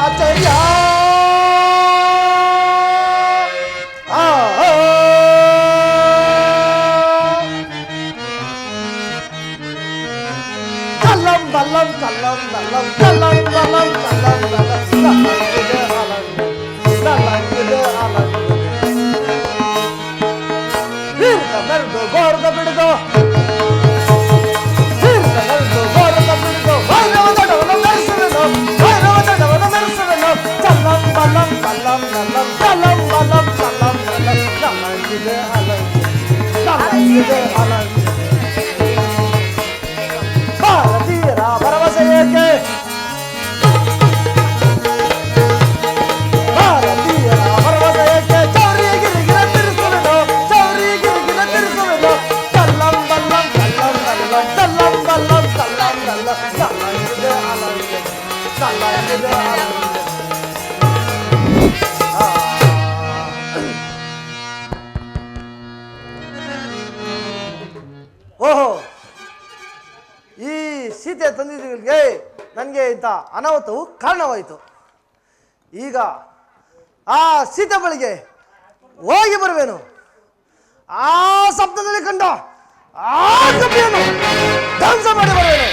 ಆಚಾರ್ಯ ಕಲ್ಲಂ ಬಲ್ಲಂ ಕಲ್ಲಂ ಬಲ್ಲಂ ಕಲ್ಲಂ ಬಲ್ಲಂ ಕಲ್ಲಂ ಬಲ್ಲಂ ಮೆರೆದು ಗೋರ್ದ ಬಿಡುಗೋ ಗೋರ್ದ ಬಿಡುಗೋ ಭೈರವದಡವನ್ನು ಮೆರೆಸುವೆನು ಭೈರವದಡವನ್ನು ಮೆರೆಸುವೆನು ಕಲ್ಲಂ ಬಲ್ಲಂ ಕಲ್ಲಂ ಬಲ್ಲಂ ಕಲ್ಲಂ ಬಲ್ಲಂ ಕಲ್ಲಂ ಬಲ್ಲಂ ಕಲ್ಲಂಗಿದೆ ಅಲಂಗಿದೆ ಭಾರತೀಯರ ಭರವಸೆ ಏಕೆ ಭಾರತೀಯರ ಭರವಸೆ ಏಕೆ ಚೌರಿ ಗಿರಿಗಿರ ತಿರುಸುವೆನು ಚೌರಿ ಗಿರಿಗಿರ ತಿರುಸುವೆನು ಕಲ್ಲಂ ಬಲ್ಲಂ ಕಲ್ಲಂ ಬಲ್ಲಂ ಕಲ್ಲಂ ಬಲ್ಲಂ ಕಲ್ಲಂ ಬಲ್ಲಂ ಕಲ್ಲಂಗಿದೆ ಅಲಂಗಿದೆ ಕಲ್ಲಂಗಿದೆ ಅಲಂಗಿದೆ. ಓಹೋ, ಈ ಸೀತೆ ತಂದಿದ್ದಕ್ಕೆ ನನಗೆ ಇಂಥ ಅನಾಹುತವು ಕಾರಣವಾಯಿತು. ಈಗ ಆ ಸೀತೆ ಬಳಿಗೆ ಹೋಗಿ ಬರುವೆನು. ಆ ಸಪ್ತದಲ್ಲಿ ಕಂಡ ಆ ಕಪಿಯನ್ನು ಧ್ವಂಸ ಮಾಡಿ ಬರುವೆನು.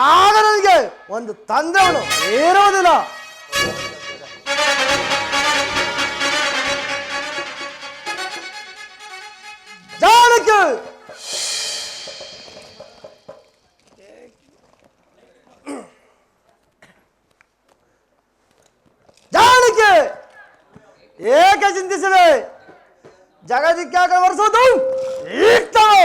ಆಗ ನನಗೆ ಒಂದು ತಂದೆವನು ಇರುವುದಿಲ್ಲ. ಜಾನಕಿ ಜಾನಕಿ ಏಕೆ ಚಿಂತಿಸಿದೆ? ಜಗದಿಕ್ಕಾಗ ವರ್ಷೋದು ಈಗ್ತಾವು.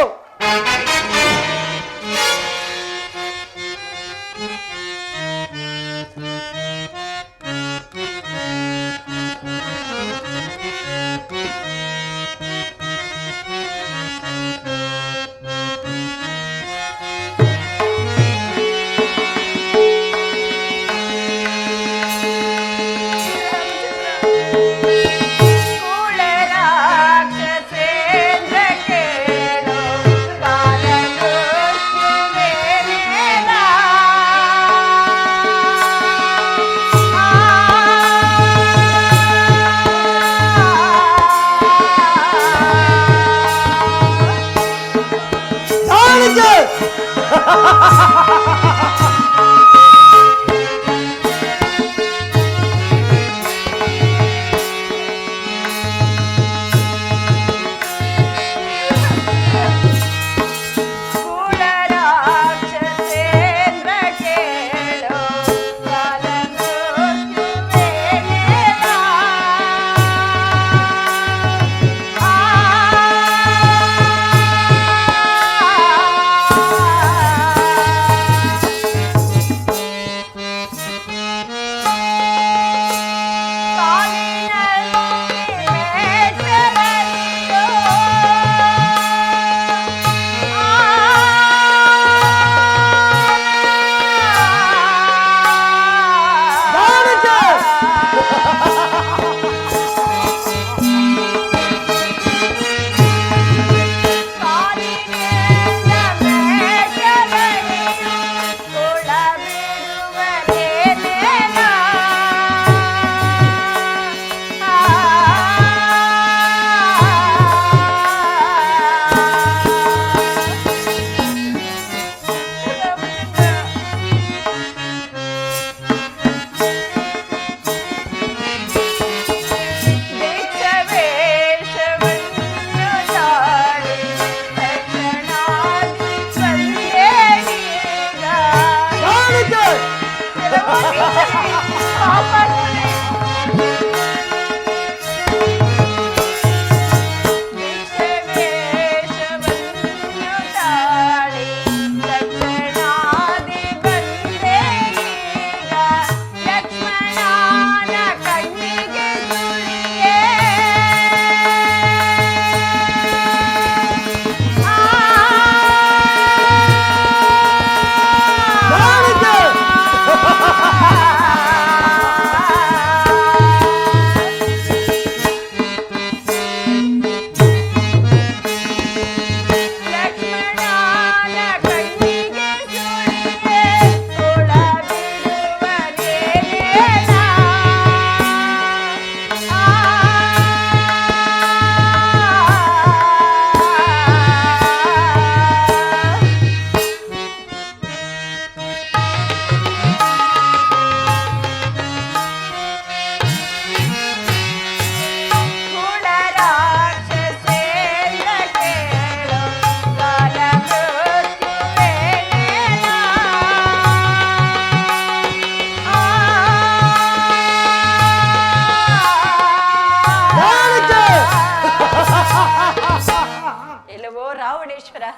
ಪರಮೇಶ್ವರ,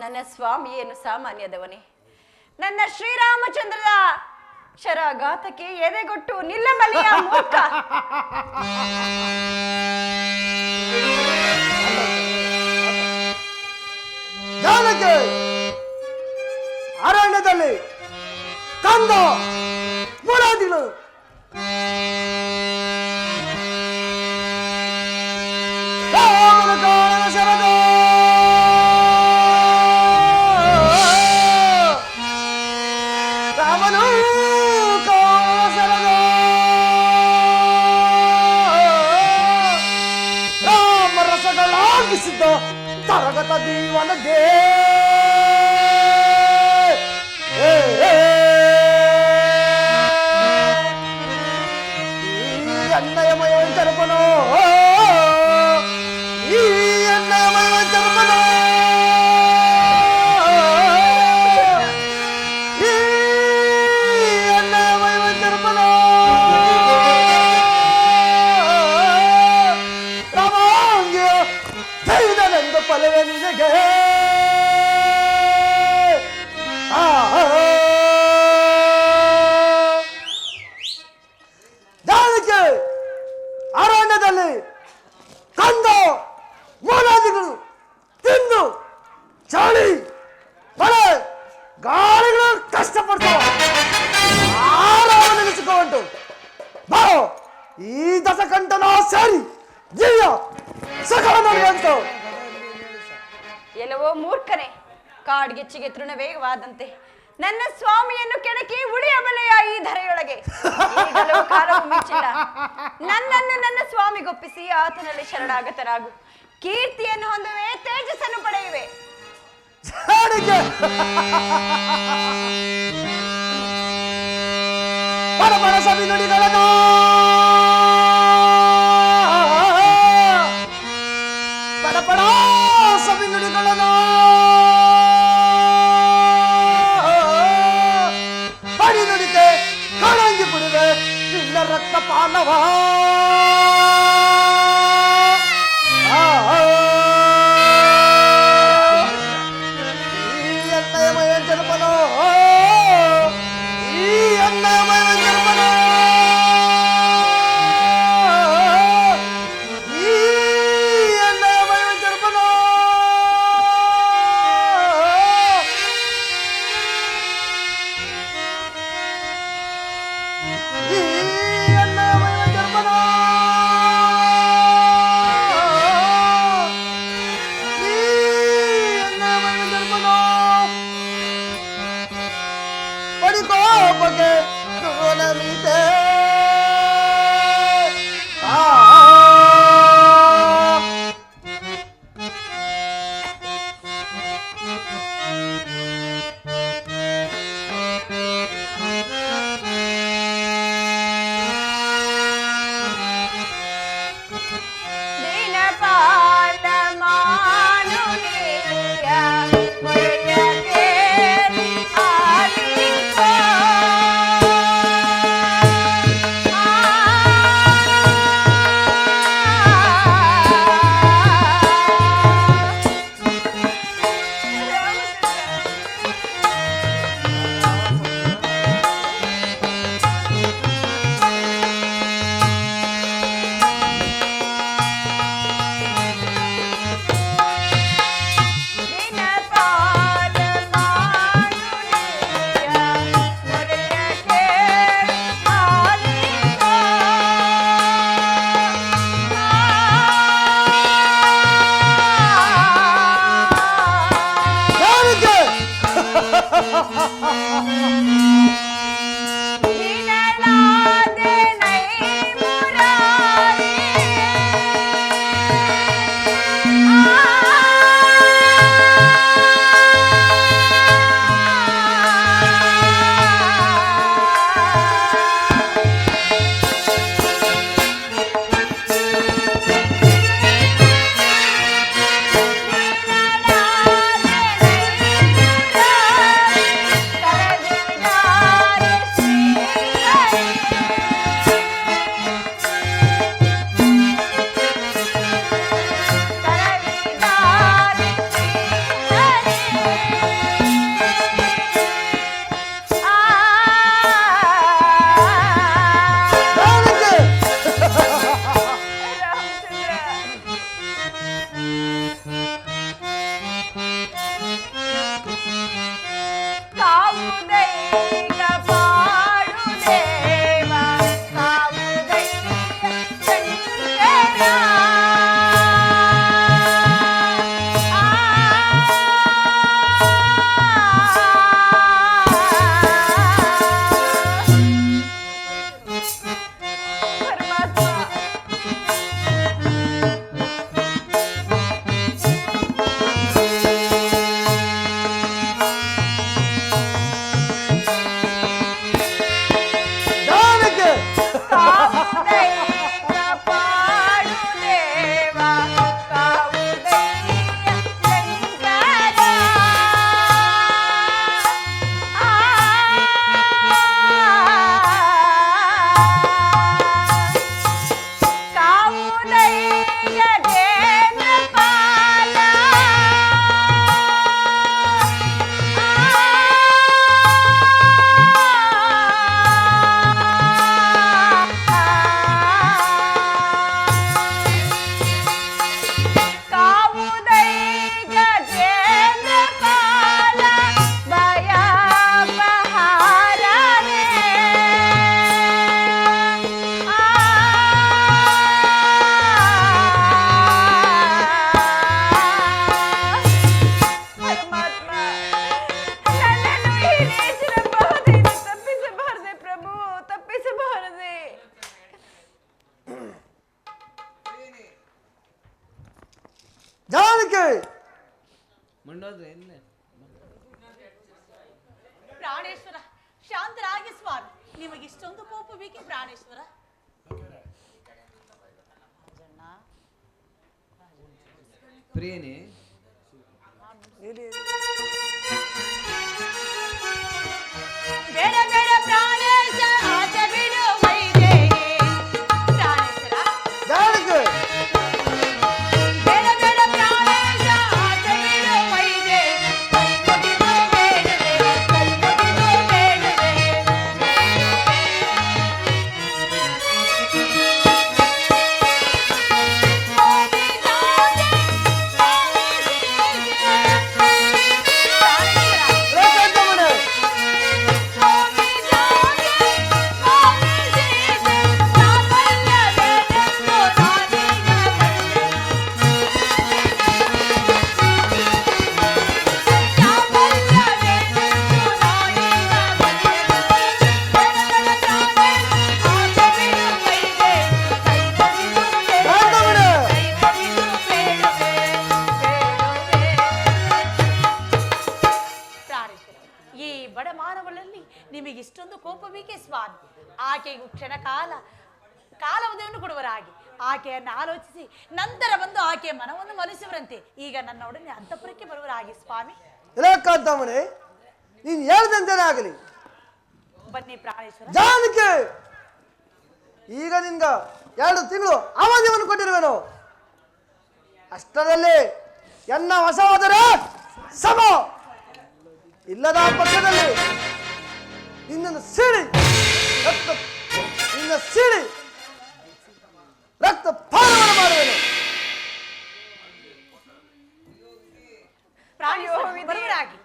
ನನ್ನ ಸ್ವಾಮಿಯೇನು ಸಾಮಾನ್ಯದವನೇ? ನನ್ನ ಶ್ರೀರಾಮಚಂದ್ರದ ಶರಾಘಾತಕ್ಕೆ ಎದೆಗೊಟ್ಟು ನಿಲ್ಲಬಲ್ಲಿಯ ಮೂರ್ಖ. ಜಾನಕಿ ಅರಣ್ಯದಲ್ಲಿ ಕಂದ ಮುರಾದಿಗಳು ಶರದ ರಾಮನು ಶರದ ರಾಮ ರಸಗಳಾಗಿಸಿದ್ದ ತರಗತ ಜೀವನದೇ ಅಣ್ಣಯಮಯ ಜರಪನೋ ಈ ಅಣ್ಣಯಮಯ ಜರಪನೋ ಈ ಅಣ್ಣಯಮಯ ಜರಪನೋ ರಾಮಾಂಗ್ಯ ಧೈರ್ಯನೆಂದು ಫಲವೇ ನಿನಗೆ ಅರಣ್ಯದಲ್ಲಿ ಕಂದ ಮೂಲಾದಿಗಳು ತಿಂದು ಚಳಿ ಮಳೆ ಗಾಳಿಗಳು ಕಷ್ಟಪಡ್ತಾವ ಆರಾಮ ನಿಲ್ಲಿಸಿಕೊಂಡು ಬಾರೋ ಈ ದಶಕಂಠನ ಸೇರಿ ದಿವ್ಯ ಸಕಲ ನಡೆಯುವಂತು. ಎಲ್ಲವೋ ಮೂರ್ಖನೆ, ಕಾಡ್ಗಿಚ್ಚಿಗೆ ತೃಣವೇಗವಾದಂತೆ ನನ್ನ ಸ್ವಾಮಿಯನ್ನು ಕೆಣಕಿ ಉಳಿಯಬಲೆಯ ಈ ಧರೆಯೊಳಗೆ. ಈಗಲೂ ಕಾಲವು ಮಿಂಚಿಲ್ಲ. ನನ್ನನ್ನು ನನ್ನ ಸ್ವಾಮಿಗೊಪ್ಪಿಸಿ ಆತನಲ್ಲಿ ಶರಣಾಗತರಾಗು. ಕೀರ್ತಿಯನ್ನು ಹೊಂದುವೆ, ತೇಜಸ್ಸನ್ನು ಪಡೆಯುವೆ. ಪರಪರ ಸಭಿ ನುಡಿಗಳನ್ನು ಪರಪರ ಸಭಿ ನುಡಿಗಳನ್ನು ಪಡಿ ನುಡಿತೆ ಕಾಣಂಗಿ ಬಿಡುವೆ ನಿನ್ನ ರಕ್ತ ಪಾನವ ಈ ಅನ್ನಯಮಯ ಜನ್ಮನೋ ಈ ಅನ್ನಯಮಯ ಜನ್ಮನೋ ಈ ಅನ್ನಯಮಯ ಜನ್ಮನೋ ಈ ಅನ್ನಯಮಯ ಜನ್ಮನೋ ಪಡಿಕೋಪಕ್ಕೆ ನಮಿತೆ ದೀನಪಾಲ ಮಾನುನಿಯ ಮೊರೆಯಗೆ ಆಲಿಸೋ. ಕರದಿನ ಜಾನಕಿ ಪ್ರಾಣೇಶ್ವರ ಶಾಂತರಾಗಿ ಸ್ವಾಮಿ, ನಿಮಗೆ ಇಷ್ಟೊಂದು ಕೋಪ ಬೇಕೆ ಪ್ರಾಣೇಶ್ವರ? ಪ್ರಿಯನೇ, ಬೇಡ ಬೇಡ ಪ್ರಾಣೇಶ, ಆಚೆ ಬಿಡು ವೈದೇಹಿ. ಪ್ರಾಣೇಶ್ವರ ಜಾನಕಿ ಬೇಡ ಬೇಡ ಪ್ರಾಣೇಶ, ಆಚೆ ಬಿಡು ವೈದೇಹಿ. ಕೈ ಮುಗಿದು ಬೇಡುವೆ, ಕೈ ಮುಗಿದು ಬೇಡುವೆ. ರೇಖಾಂತಮಣಿ ಈ ಬಡ ಮಾನವಳಲ್ಲಿ ನಿಮಗೆ ಇಷ್ಟೊಂದು ಕೋಪ ಬೇಕೆ ಸ್ವಾಮಿ? ಆಕೆಗೂ ಕ್ಷಣ ಕಾಲಾವಧಿಯನ್ನು ಕೊಡುವರಾಗಿ ಆಕೆಯನ್ನು ಆಲೋಚಿಸಿ ನಂತರ ಬಂದು ಆಕೆಯ ಮನವನ್ನು ಮನಸ್ಸುವರಂತೆ ಈಗ ನನ್ನೊಡನೆ ಅಂತಃಪುರಕ್ಕೆ ಬರುವರಾಗಿ ಸ್ವಾಮಿ. ರೇಖಾಂತಮಣಿ, ನೀನು ಹೇಳ್ದಂತೆನೇ ಆಗಲಿ. ಬನ್ನಿ ಪ್ರಾಣೇಶ್ವರ. ಜಾನಕಿ, ಈಗ ನಿನ್ಗ 2 ತಿಂಗಳು ಅವಧಿಯನ್ನು ಕೊಟ್ಟಿರುವೆನು. ಅಷ್ಟರಲ್ಲಿ ಎನ್ನ ವಶವಾದರೆ ಸಮ, ಇಲ್ಲದ ಪಕ್ಷದಲ್ಲಿ ನಿನ್ನನ್ನು ಸೀಳಿ ರಕ್ತ ಪಾನವನ್ನು ಮಾಡುವೆನು. ಪ್ರಾಣೇಶ್ವರ ಬರುವರಾಗಿ.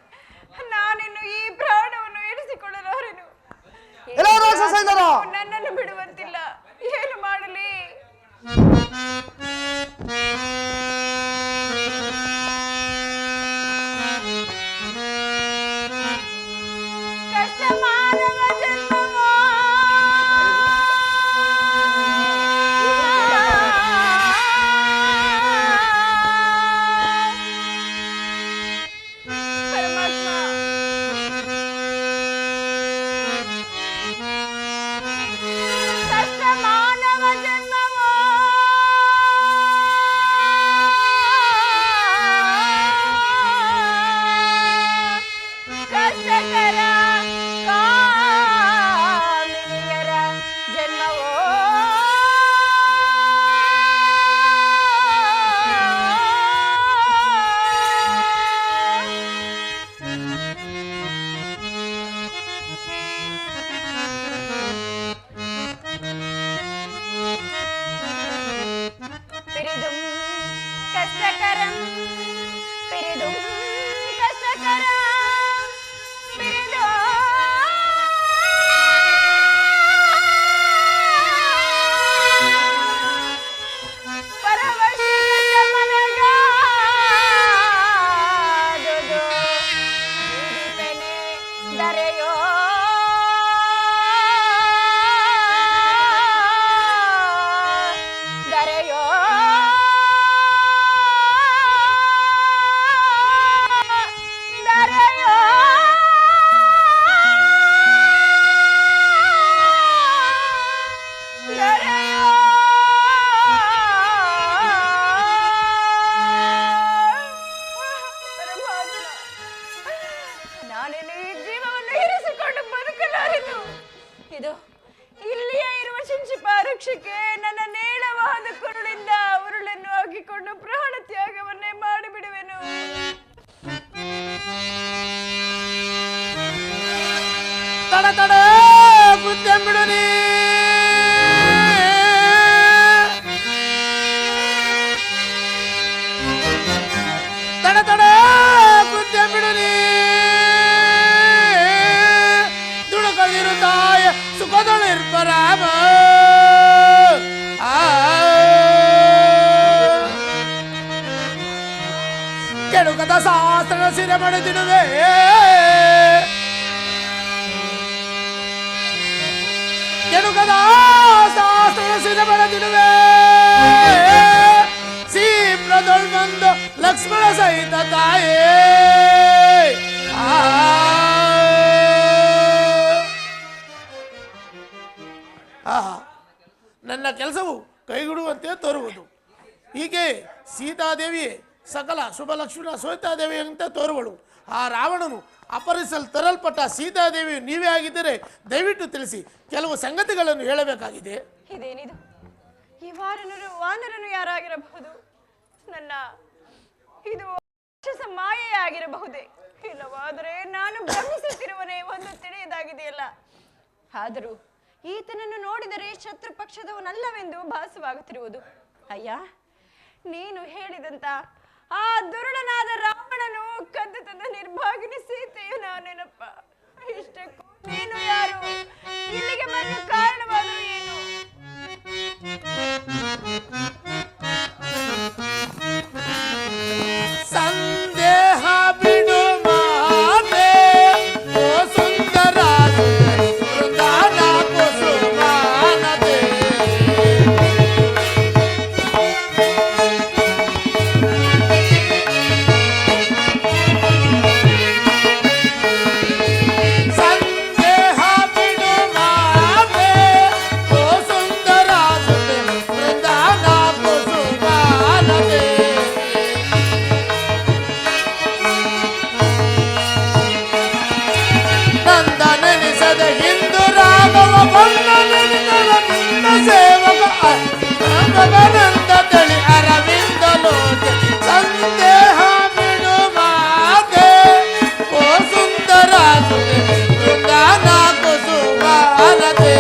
ನಾನಿನ್ನು ಈ ಪ್ರಾಣವನ್ನು ಇರಿಸಿಕೊಳ್ಳಲಾರೆನು. ಎಲ್ಲ ರಾಕ್ಷಸ ಸೈನ್ಯರು ನನ್ನನ್ನು ಬಿಡುವಂತಿಲ್ಲ. ಏನು ಮಾಡಲಿ? ಕಷ್ಟ ಮಾನವ ಜನ್ಮವೋ, ಪರಮಾತ್ಮ, ಕಷ್ಟ ಮಾನವ ಜನ್ಮವೋ, ಕಷ್ಟಕರ ಕಾಮಿನಿಯರ ಜನ್ಮವೋ, ಪಿರಿದುಂ ಕಷ್ಟಕರಂ, ಪಿರಿದುಂ ಕಷ್ಟಕರಂ, ಪಿರಿದು ಪರವಶಿಕ ಮನಗಾದುದು ಹಿಡಿಪೆನೆ ದರೆಯೋ, ದರೆಯೋ ದರೆಯೋ ದರೆಯೋ. ಪರಮಾತ್ಮ, ನಾನೇನು ಈ ಜೀವವನ್ನು ಇರಿಸಿಕೊಂಡು ಬದುಕಲಾರೆನು. ಇದು ಇಲ್ಲಿಯೇ ಇರುವ ಶಿಂಶಿಪಾರಕ್ಷಕ್ಕೆ ನನ್ನ ನೇಳವಾದ ಕುರುಳಿಂದ ಉರುಳನ್ನು ಹಾಕಿಕೊಂಡು ಪ್ರಾಣ ತ್ಯಾಗವನ್ನೇ ಮಾಡಿಬಿಡುವೆನು. ತಡ ತಡ ಕೃತ್ಯ ಬಿಡುನಿ, ತಡ ತಡ ಕೃತ್ಯ ಬಿಡುನಿ, ದುಡುಕದಿರು ತಾಯ ಸುಖದೊಳಿರ್ಪರಾಮ. ಕೆಡುಕದ ಶಾಸ್ತ್ರ ಸಿರೆ ಮಡಿದಿಡುವೆ, ಕೆಡುಕದ ಶಾಸ್ತ್ರ ಸಿರೆ ಮಡಿದಿಡುವೆ. ಸೀಪ್ರದ ರಾಮಗಳು ಬಂದು ಲಕ್ಷ್ಮಣ ಸಹಿತ ತಾಯೇ ನನ್ನ ಕೆಲಸವು ಕೈಗೂಡುವಂತೆ ತೋರುವುದು. ಹೀಗೆ ಸೀತಾದೇವಿಯೇ ಸಕಲ ಶುಭ ಲಕ್ಷ್ಮಣ ಸೀತಾದೇವಿ ಅಂತ ತೋರುವಳು. ಆ ರಾವಣನು ಅಪಹರಿಸಲು ತರಲ್ಪಟ್ಟ ಸೀತಾದೇವಿಯು ನೀವೇ ಆಗಿದ್ದರೆ ದಯವಿಟ್ಟು ತಿಳಿಸಿ, ಕೆಲವು ಸಂಗತಿಗಳನ್ನು ಹೇಳಬೇಕಾಗಿದೆ. ಇದೇನಿದು? ಈ ವಾನರನು ಯಾರಾಗಿರಬಹುದು? ನನ್ನ ಇದು ರಾಕ್ಷಸ ಮಾಯೆಯಾಗಿರಬಹುದೇ? ಇಲ್ಲವಾದರೆ ನಾನು ಭ್ರಮಿಸುತ್ತಿರುವನೇ ಒಂದು ತಿಳಿಯದಾಗಿದೆಯಲ್ಲ. ಆದರೂ ಈತನನ್ನು ನೋಡಿದರೆ ಶತ್ರು ಪಕ್ಷದವನಲ್ಲವೆಂದು ಭಾಸವಾಗುತ್ತಿರುವುದು. ಅಯ್ಯ, ನೀನು ಹೇಳಿದಂತ ಆ ದುರುಳನಾದ ರಾವಣನು ಕದ್ದು ತಂದ ನಿರ್ಭಾಗಿನಿ ಸೀತೆಯು ನಾನೇನಪ್ಪ. ಇಷ್ಟಕ್ಕೂ ನೀನು ಯಾರು? ಇಲ್ಲಿಗೆ ಬರಲು ಕಾರಣವಾದರೂ ಏನು? ಸಂದೇಹ ಬಿಡು ಮಾತೆ ಓ ಸುಂದರ ವೃಂದಾನ ಕುಸುಮಾನತೆ. ಸಂದೇಹ ಬಿಡು ಮಾತೆ ಓ ಸುಂದರ ವೃಂದಾನ ಕುಸುಮಾನತೆ. ನಂದನೆನಿಸದ ಹಿಂದೂ ರಾಘವ ಬಣ್ಣ ನೆನೆದವ ನಿನ್ನ ಸೇವಕ ಭಗವಂತ ತಳಿ ಅರವಿಂದ ಲೋಚ. ಸಂದೇಹ ಬಿಡು ಮಾತೆ ಓ ಸುಂದರ ವೃಂದಾನ ಕುಸುಮಾನತೆ.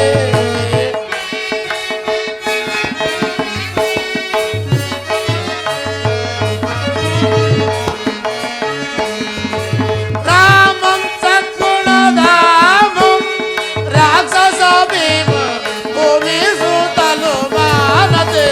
ರಾಮಂ ಸದ್ಗುಣಧಾಮಂ ರಾಕ್ಷಸ ಭೀಮ ಭೂಮಿ ಸುತ್ತಲು ಮಾನತೆ.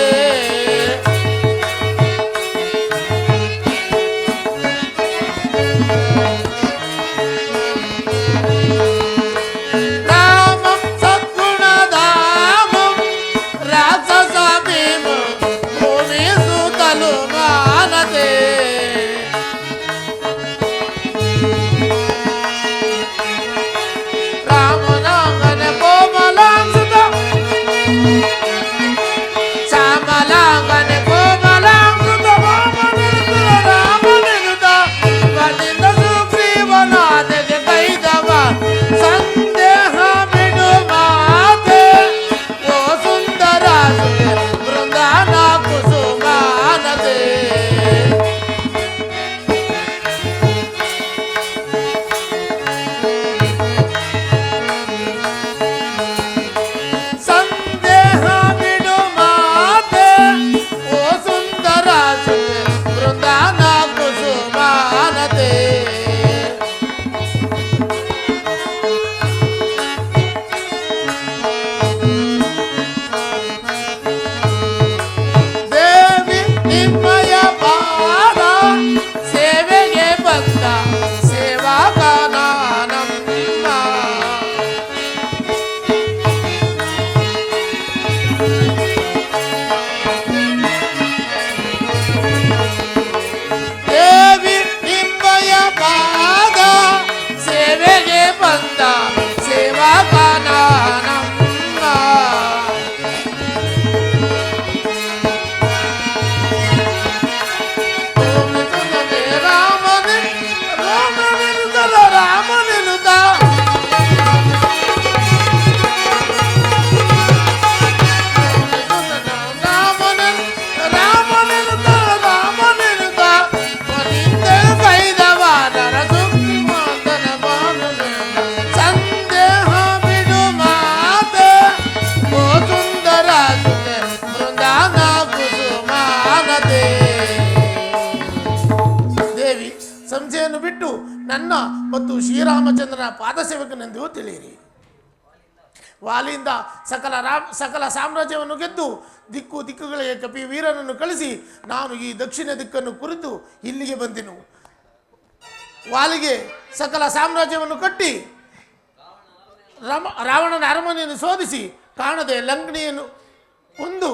ರಾಮಂ ಸದ್ಗುಣಧಾಮಂ ರಾಕ್ಷಸ ಭೀಮ ಭೂಮಿ ಸುತ್ತಲು ಮಾನತೆ. ರಾಮನಾಮನ ಕೋಮಲಾಂಸುತ ಶ್ಯಾಮಲಾಂಗನ ಕೋಮಲಾಂಸುತ ರಾಮನೆನುತ ವನಿಂದ ಸುಗ್ರೀವನಾದೆಗೆ ಕೈದವ. ಸಂದೇಹ ಬಿಡು ಮಾತೆ ಓ ಸುಂದರ ವೃಂದಾನ ಕುಸುಮಾನತೆ. ಸಂದೇಹ ಬಿಡು ಮಾತೆ ಓ ಸುಂದರ ವೃಂದಾನ ಕುಸುಮಾನತೆ. ದೇವಿ ನಿಮ್ಮಯ ಪಾದ ಸೇವೆಗೆ ಬಂದ ಸೇವಾಕನಾನಮ್ಮ. ದೇವಿ ನಿಮ್ಮಯ ಪಾದ ಸೇವೆಗೆ ಬಂದ ಸೇವಾಕನಾನಮ್ಮ. ರಾಮನೆನುತ ರಾಮನೆನುತ ರಾಮನೆನುತ ರಾಮನೆನುತ ವನಿಂದ ಕೈದವ ನರ ಸುಗ್ರೀವಂತನ ಬಾಣನೆನುತ. ಸಂದೇಹ ಬಿಡು ಮಾತೆ ಓ ಸುಂದರ ವೃಂದಾನ ಕುಸುಮಾನತೆ. ದೇವಿ, ಸಂಶಯನ್ನು ಬಿಟ್ಟು ನನ್ನ ಮತ್ತು ಶ್ರೀರಾಮಚಂದ್ರನ ಪಾದಸೇವಕನೆಂದು ತಿಳಿಯಿರಿ. ವಾಲಿಯಿಂದ ಸಕಲ ಸಾಮ್ರಾಜ್ಯವನ್ನು ಗೆದ್ದು ದಿಕ್ಕುಗಳಿಗೆ ಕಪಿ ವೀರನನ್ನು ಕಳಿಸಿ ನಾನು ಈ ದಕ್ಷಿಣ ದಿಕ್ಕನ್ನು ಕುರಿತು ಇಲ್ಲಿಗೆ ಬಂದೆನು. ವಾಲಿಗೆ ಸಕಲ ಸಾಮ್ರಾಜ್ಯವನ್ನು ಕಟ್ಟಿ ರಾವಣನ ಅರಮನೆಯನ್ನು ಶೋಧಿಸಿ ಕಾಣದೆ ಲಂಕನೆಯನ್ನು ಕೊಂದು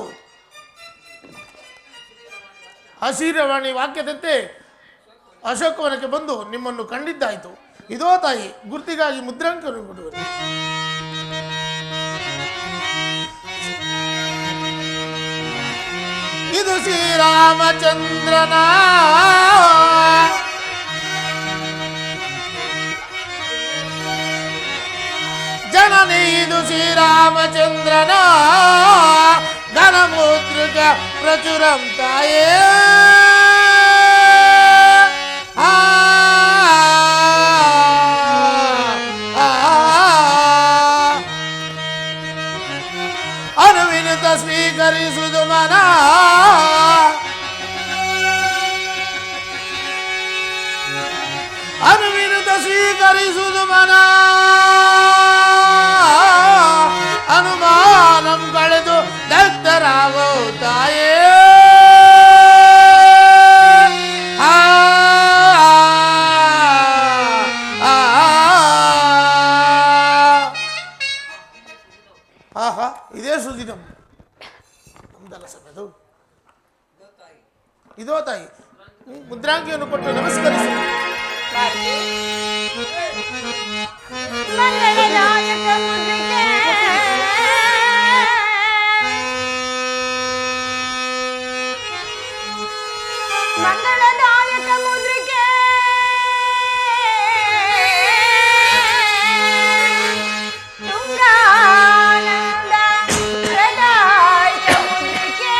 ಹಸಿರವಾಣಿ ವಾಕ್ಯದಂತೆ ಅಶೋಕವನಕ್ಕೆ ಬಂದು ನಿಮ್ಮನ್ನು ಕಂಡಿದ್ದಾಯಿತು. ಇದೋ ತಾಯಿ, ಗುರ್ತಿಗಾಗಿ ಮುದ್ರಾಂಕವನ್ನು ಕೊಡುವರು. ಇದು ಶ್ರೀರಾಮಚಂದ್ರನ ಜನನಿ, ಇದು ಶ್ರೀರಾಮಚಂದ್ರನ ಘನಮೂತ್ರಿಕ ಪ್ರಚುರಂ ತಾಯೇ. ಅನುವಿನುತ ಸ್ವೀಕರಿಸುವುದು ಮನ, ಅನುವಿನುತ ಸ್ವೀಕರಿಸುವುದು ಮನ, ಅನುಮಾನಂ ಕಳೆದು ದತ್ತರಾಗೋ ತಾಯೇ. ಆಹಾ, ಇದೇ ಸುದ್ದಿ ನಮ್ದಲ್ಲ ಸಮಯದು. ಇದೋ ತಾಯಿ, ಮುದ್ರಾಂಗಿಯನ್ನು ಕೊಟ್ಟು ನಮಸ್ಕರಿಸಿ. ಮಂಗಳದಾಯಕ ಮುದ್ರಿಕೆ, ಮಂಗಳದಾಯಕ ಮುದ್ರಿಕೆ, ತುಂಗಾನಂದ ಪ್ರದಾಯಕ ಮುದ್ರಿಕೆ,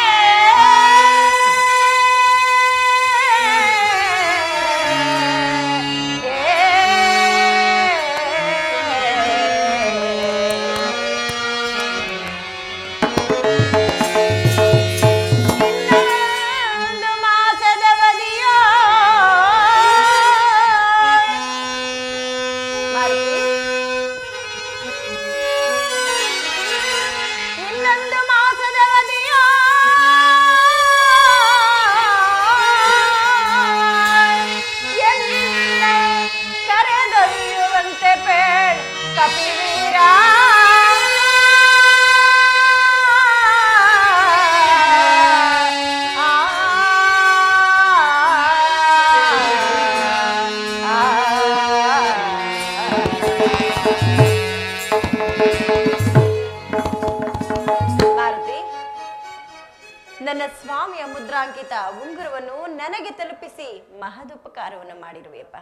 ನನ್ನ ಸ್ವಾಮಿಯ ಮುದ್ರಾಂಕಿತ ಉಂಗುರವನ್ನು ನನಗೆ ತಲುಪಿಸಿ ಮಹದುಪಕಾರವನ್ನು ಮಾಡಿರುವೆಯಪ್ಪ.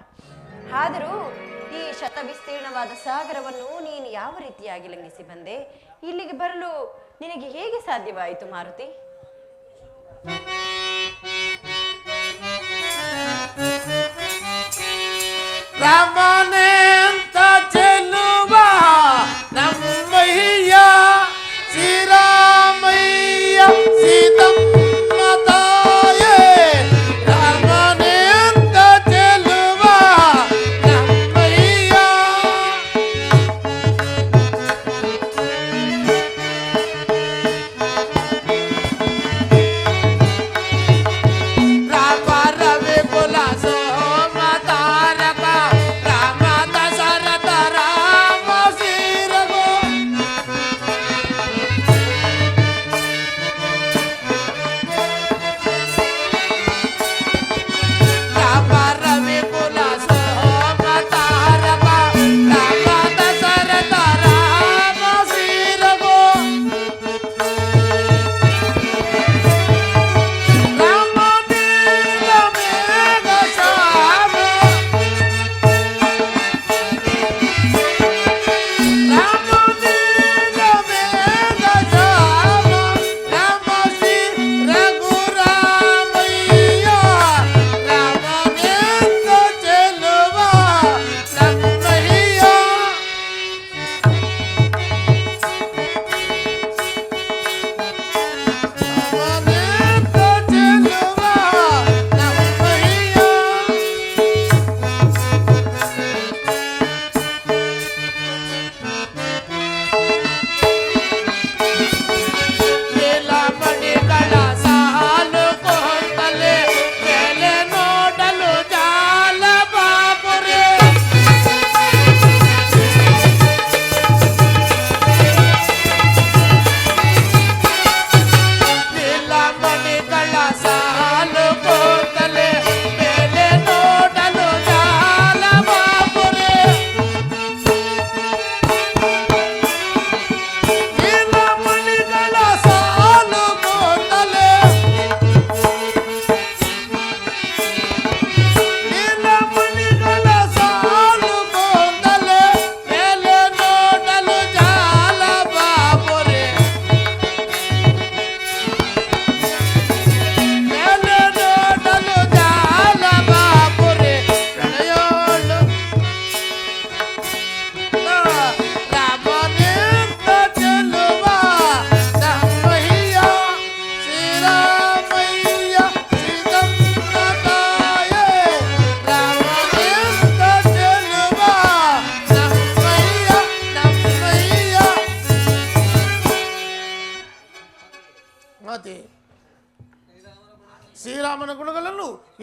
ಆದರೂ ಈ ಶತವಿಸ್ತೀರ್ಣವಾದ ಸಾಗರವನ್ನು ನೀನು ಯಾವ ರೀತಿಯಾಗಿ ಲಂಘಿಸಿ ಬಂದೆ? ಇಲ್ಲಿಗೆ ಬರಲು ನಿನಗೆ ಹೇಗೆ ಸಾಧ್ಯವಾಯಿತು ಮಾರುತಿ? ರಾಮನೇ ಅಂತ ಚೆಲ್ಲುವ ನಮ್ಮಯ್ಯ ಶ್ರೀರಾಮಯ್ಯ ಸೀತಮ್ಮ ತಾಯೇ. ರಾಮನೇ ಅಂತ ಚೆಲ್ಲುವ ನಮ್ಮಯ್ಯ. ರಾಮ ರವಿ ಕುಲ ಸೋಮ ತಾರಕ ರಾಮ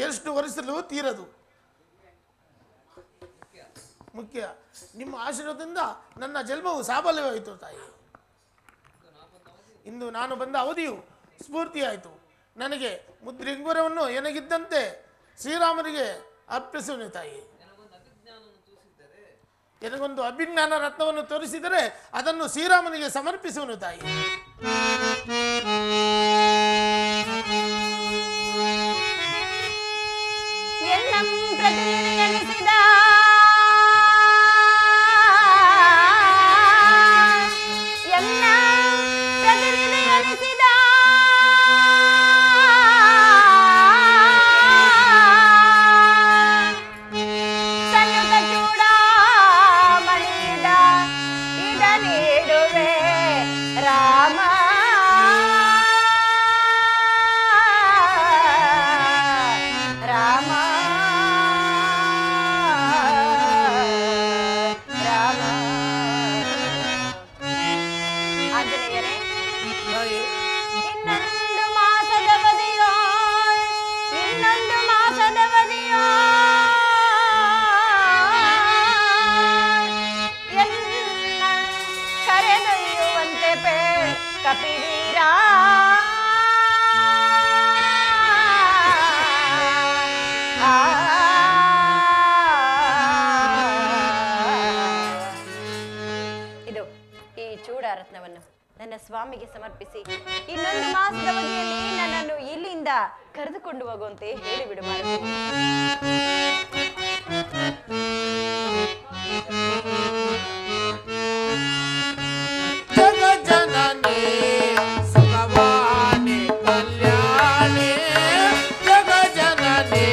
ಎಷ್ಟು ವರ್ಷದಲ್ಲೂ ತೀರದು. ಮುಖ್ಯ ನಿಮ್ಮ ಆಶೀರ್ವಾದದಿಂದ ನನ್ನ ಜನ್ಮವು ಸಾಫಲ್ಯವಾಯಿತು ತಾಯಿ. ಇಂದು ನಾನು ಬಂದ ಅವಧಿಯು ಸ್ಫೂರ್ತಿಯಾಯಿತು. ನನಗೆ ಮುದ್ರಿಂಗುರವನ್ನು ನನಗಿದ್ದಂತೆ ಶ್ರೀರಾಮನಿಗೆ ಅರ್ಪಿಸುವನು ತಾಯಿ. ನನಗೊಂದು ಅಭಿಜ್ಞಾನ ರತ್ನವನ್ನು ತೋರಿಸಿದರೆ ಅದನ್ನು ಶ್ರೀರಾಮನಿಗೆ ಸಮರ್ಪಿಸುವನು ತಾಯಿ. ನನ್ನ ಸ್ವಾಮಿಗೆ ಸಮರ್ಪಿಸಿ ಇನ್ನೊಂದು ಮಾಸದ ಅವಧಿಯಲ್ಲಿ ನನ್ನನ್ನು ಇಲ್ಲಿಂದ ಕರೆದುಕೊಂಡು ಹೋಗುವಂತೆ ಹೇಳಿಬಿಡು ಮಾರುತಿ. ಜಗಜನನಿ ಸುಖವಾಣಿ ಕಲ್ಯಾಣಿ ಜಗಜನನಿ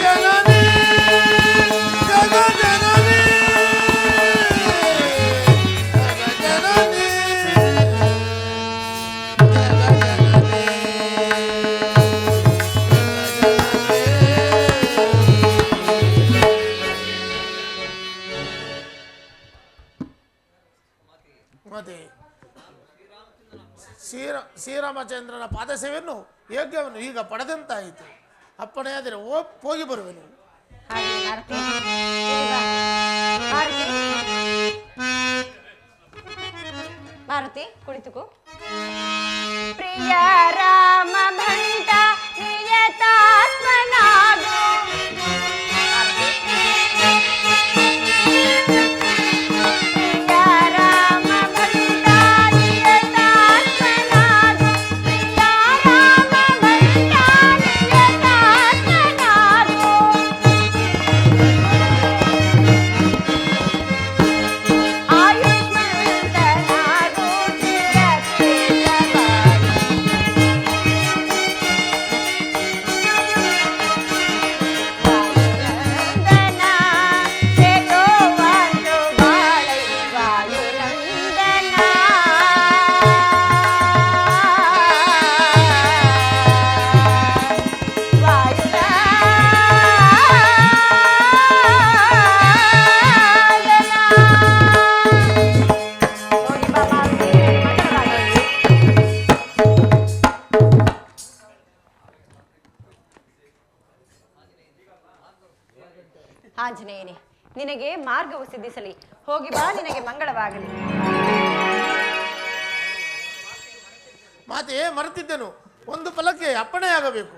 ಜನನಿ ಜಗ ಜನನಿ ಜಗ ಜನನಿ ಮತ್ತೆ ಶ್ರೀರಾಮಚಂದ್ರನ ಪಾದಸೇವೆಯನ್ನು ಯಜ್ಞವನ್ನು ಈಗ ಪಡೆದಂತಾಯಿತು. ಅಪ್ಪಣೆಯಾದರೆ ಹೋಗಿ ಬರುವೆನು. ಹಾಗೆ ಮಾರುತಿ, ಇಲ್ಲಿ ಬಾ. ಮಾರುತಿ ಕುಳಿತುಕೋ. ಪ್ರಿಯ ರಾಮ ಭಂಟ ನಿಯತಾತ್ಮನಾಗು. ಆಂಜನೇಯನೇ, ನಿನಗೆ ಮಾರ್ಗವು ಸಿದ್ಧಿಸಲಿ. ಹೋಗಿ ಬಾ, ನಿನಗೆ ಮಂಗಳವಾಗಲಿ. ಮಾತೆ, ಮರೆತಿದ್ದೆನು, ಒಂದು ಫಲಕ್ಕೆ ಅಪ್ಪಣೆಯಾಗಬೇಕು.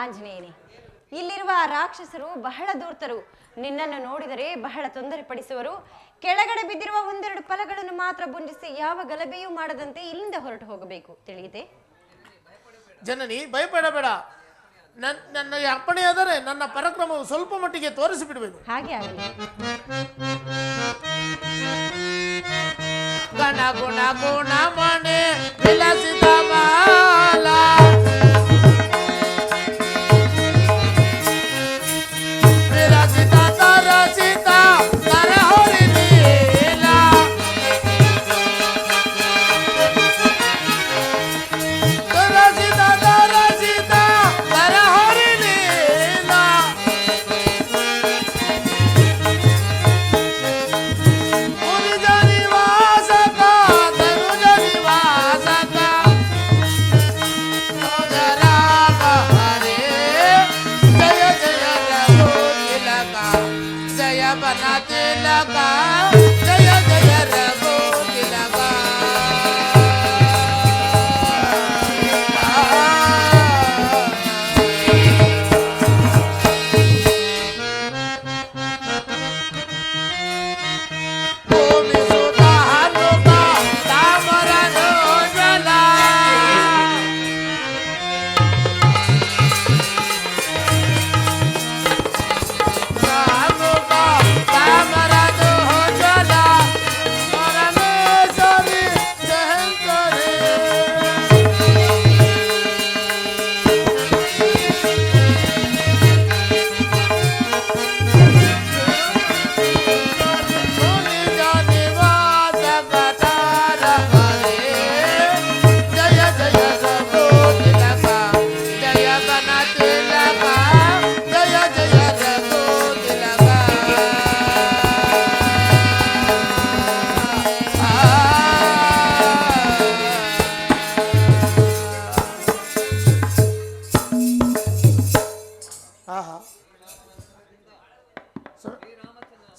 ಆಂಜನೇಯನೇ, ಇಲ್ಲಿರುವ ರಾಕ್ಷಸರು ಬಹಳ ದೂರ್ತರು. ನಿನ್ನನ್ನು ನೋಡಿದರೆ ಬಹಳ ತೊಂದರೆ ಪಡಿಸುವರು. ಕೆಳಗಡೆ ಬಿದ್ದಿರುವ ಒಂದೆರಡು ಫಲಗಳನ್ನು ಮಾತ್ರ ಭುಂಜಿಸಿ ಯಾವ ಗಲಭೆಯೂ ಮಾಡದಂತೆ ಇಲ್ಲಿಂದ ಹೊರಟು ಹೋಗಬೇಕು. ತಿಳಿಯಿತೆ? ಜನನಿ, ಭಯಪಡಬೇಡ. ನನಗೆ ಅಪ್ಪಣೆಯಾದರೆ ನನ್ನ ಪರಾಕ್ರಮವು ಸ್ವಲ್ಪ ಮಟ್ಟಿಗೆ ತೋರಿಸಿಬಿಡುವೆನು. ಹಾಗೆ ಆಗಲಿ. ಗಣ ಗುಣ ಗುಣ ಮಣೆ ವಿಲಸಿತ ಮಾಲ ವಿರಸಿತ ತರಸಿತ ತರಹೊರಿ ನೀಲ ತರಸಿತ ತರಸಿತ ತರಹೊರಿ ನೀಲ ಮುನಿಜ ನಿವಾಸಕ ತನುಜ ನಿವಾಸಕ ರಾಮ ಹರೇ ಜಯ ಜಯ ರಘು ತಿಲಕ ಜಯ ಬನ ತಿಲಕ ಜಯ ಜಯ ರಘು ತಿಲಕ ಭೂಮಿ ಸುತ ಹನುಮ ತಾಮರನು ಜಲ ಹನುಮ ತಾಮರನು ಜಲ ಪರಮೇಶ್ವರಿ ಜಯಂಕರಿ ಮುನಿಜ ನಿವಾಸಕ ತಾರ ಹರೇ ಜಯ ಜಯ ರಘು ತಿಲಕ ಜಯ ಬನ ತಿಲಕ ಜಯ ಜಯ ರಘು ತಿಲಕ ಆಹಾ.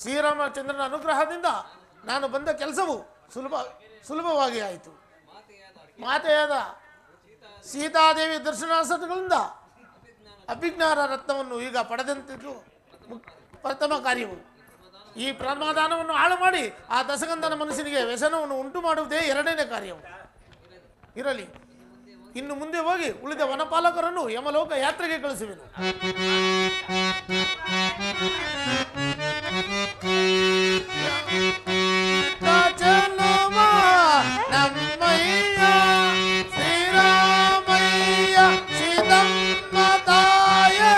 ಶ್ರೀರಾಮಚಂದ್ರನ ಅನುಗ್ರಹದಿಂದ ನಾನು ಬಂದ ಕೆಲಸವು ಸುಲಭವಾಗಿ ಆಯಿತು. ಮಾತೆಯಾದ ಸೀತಾದೇವಿ ದರ್ಶನಾಸನಗಳಿಂದ ಅಭಿಜ್ಞಾನ ರತ್ನವನ್ನು ಈಗ ಪಡೆದಂತಿದ್ದು ಪ್ರಥಮ ಕಾರ್ಯವು. ಈ ಪ್ರಮಾದಾನವನ್ನು ಹಾಳು ಮಾಡಿ ಆ ದಶಗಂಧನ ಮನಸ್ಸಿನಿಗೆ ವ್ಯಸನವನ್ನು ಉಂಟು ಮಾಡುವುದೇ ಎರಡನೇ ಕಾರ್ಯವು. ಇರಲಿ, ಇನ್ನು ಮುಂದೆ ಹೋಗಿ ಉಳಿದ ವನಪಾಲಕರನ್ನು ಯಮಲೋಕ ಯಾತ್ರೆಗೆ ಕಳಿಸುವೆನು. ರಾಜನಮ ನಮ್ಮಯ್ಯ ಶ್ರೀರಾಮಯ್ಯ ಸೀತಮ್ಮ ತಾಯೇ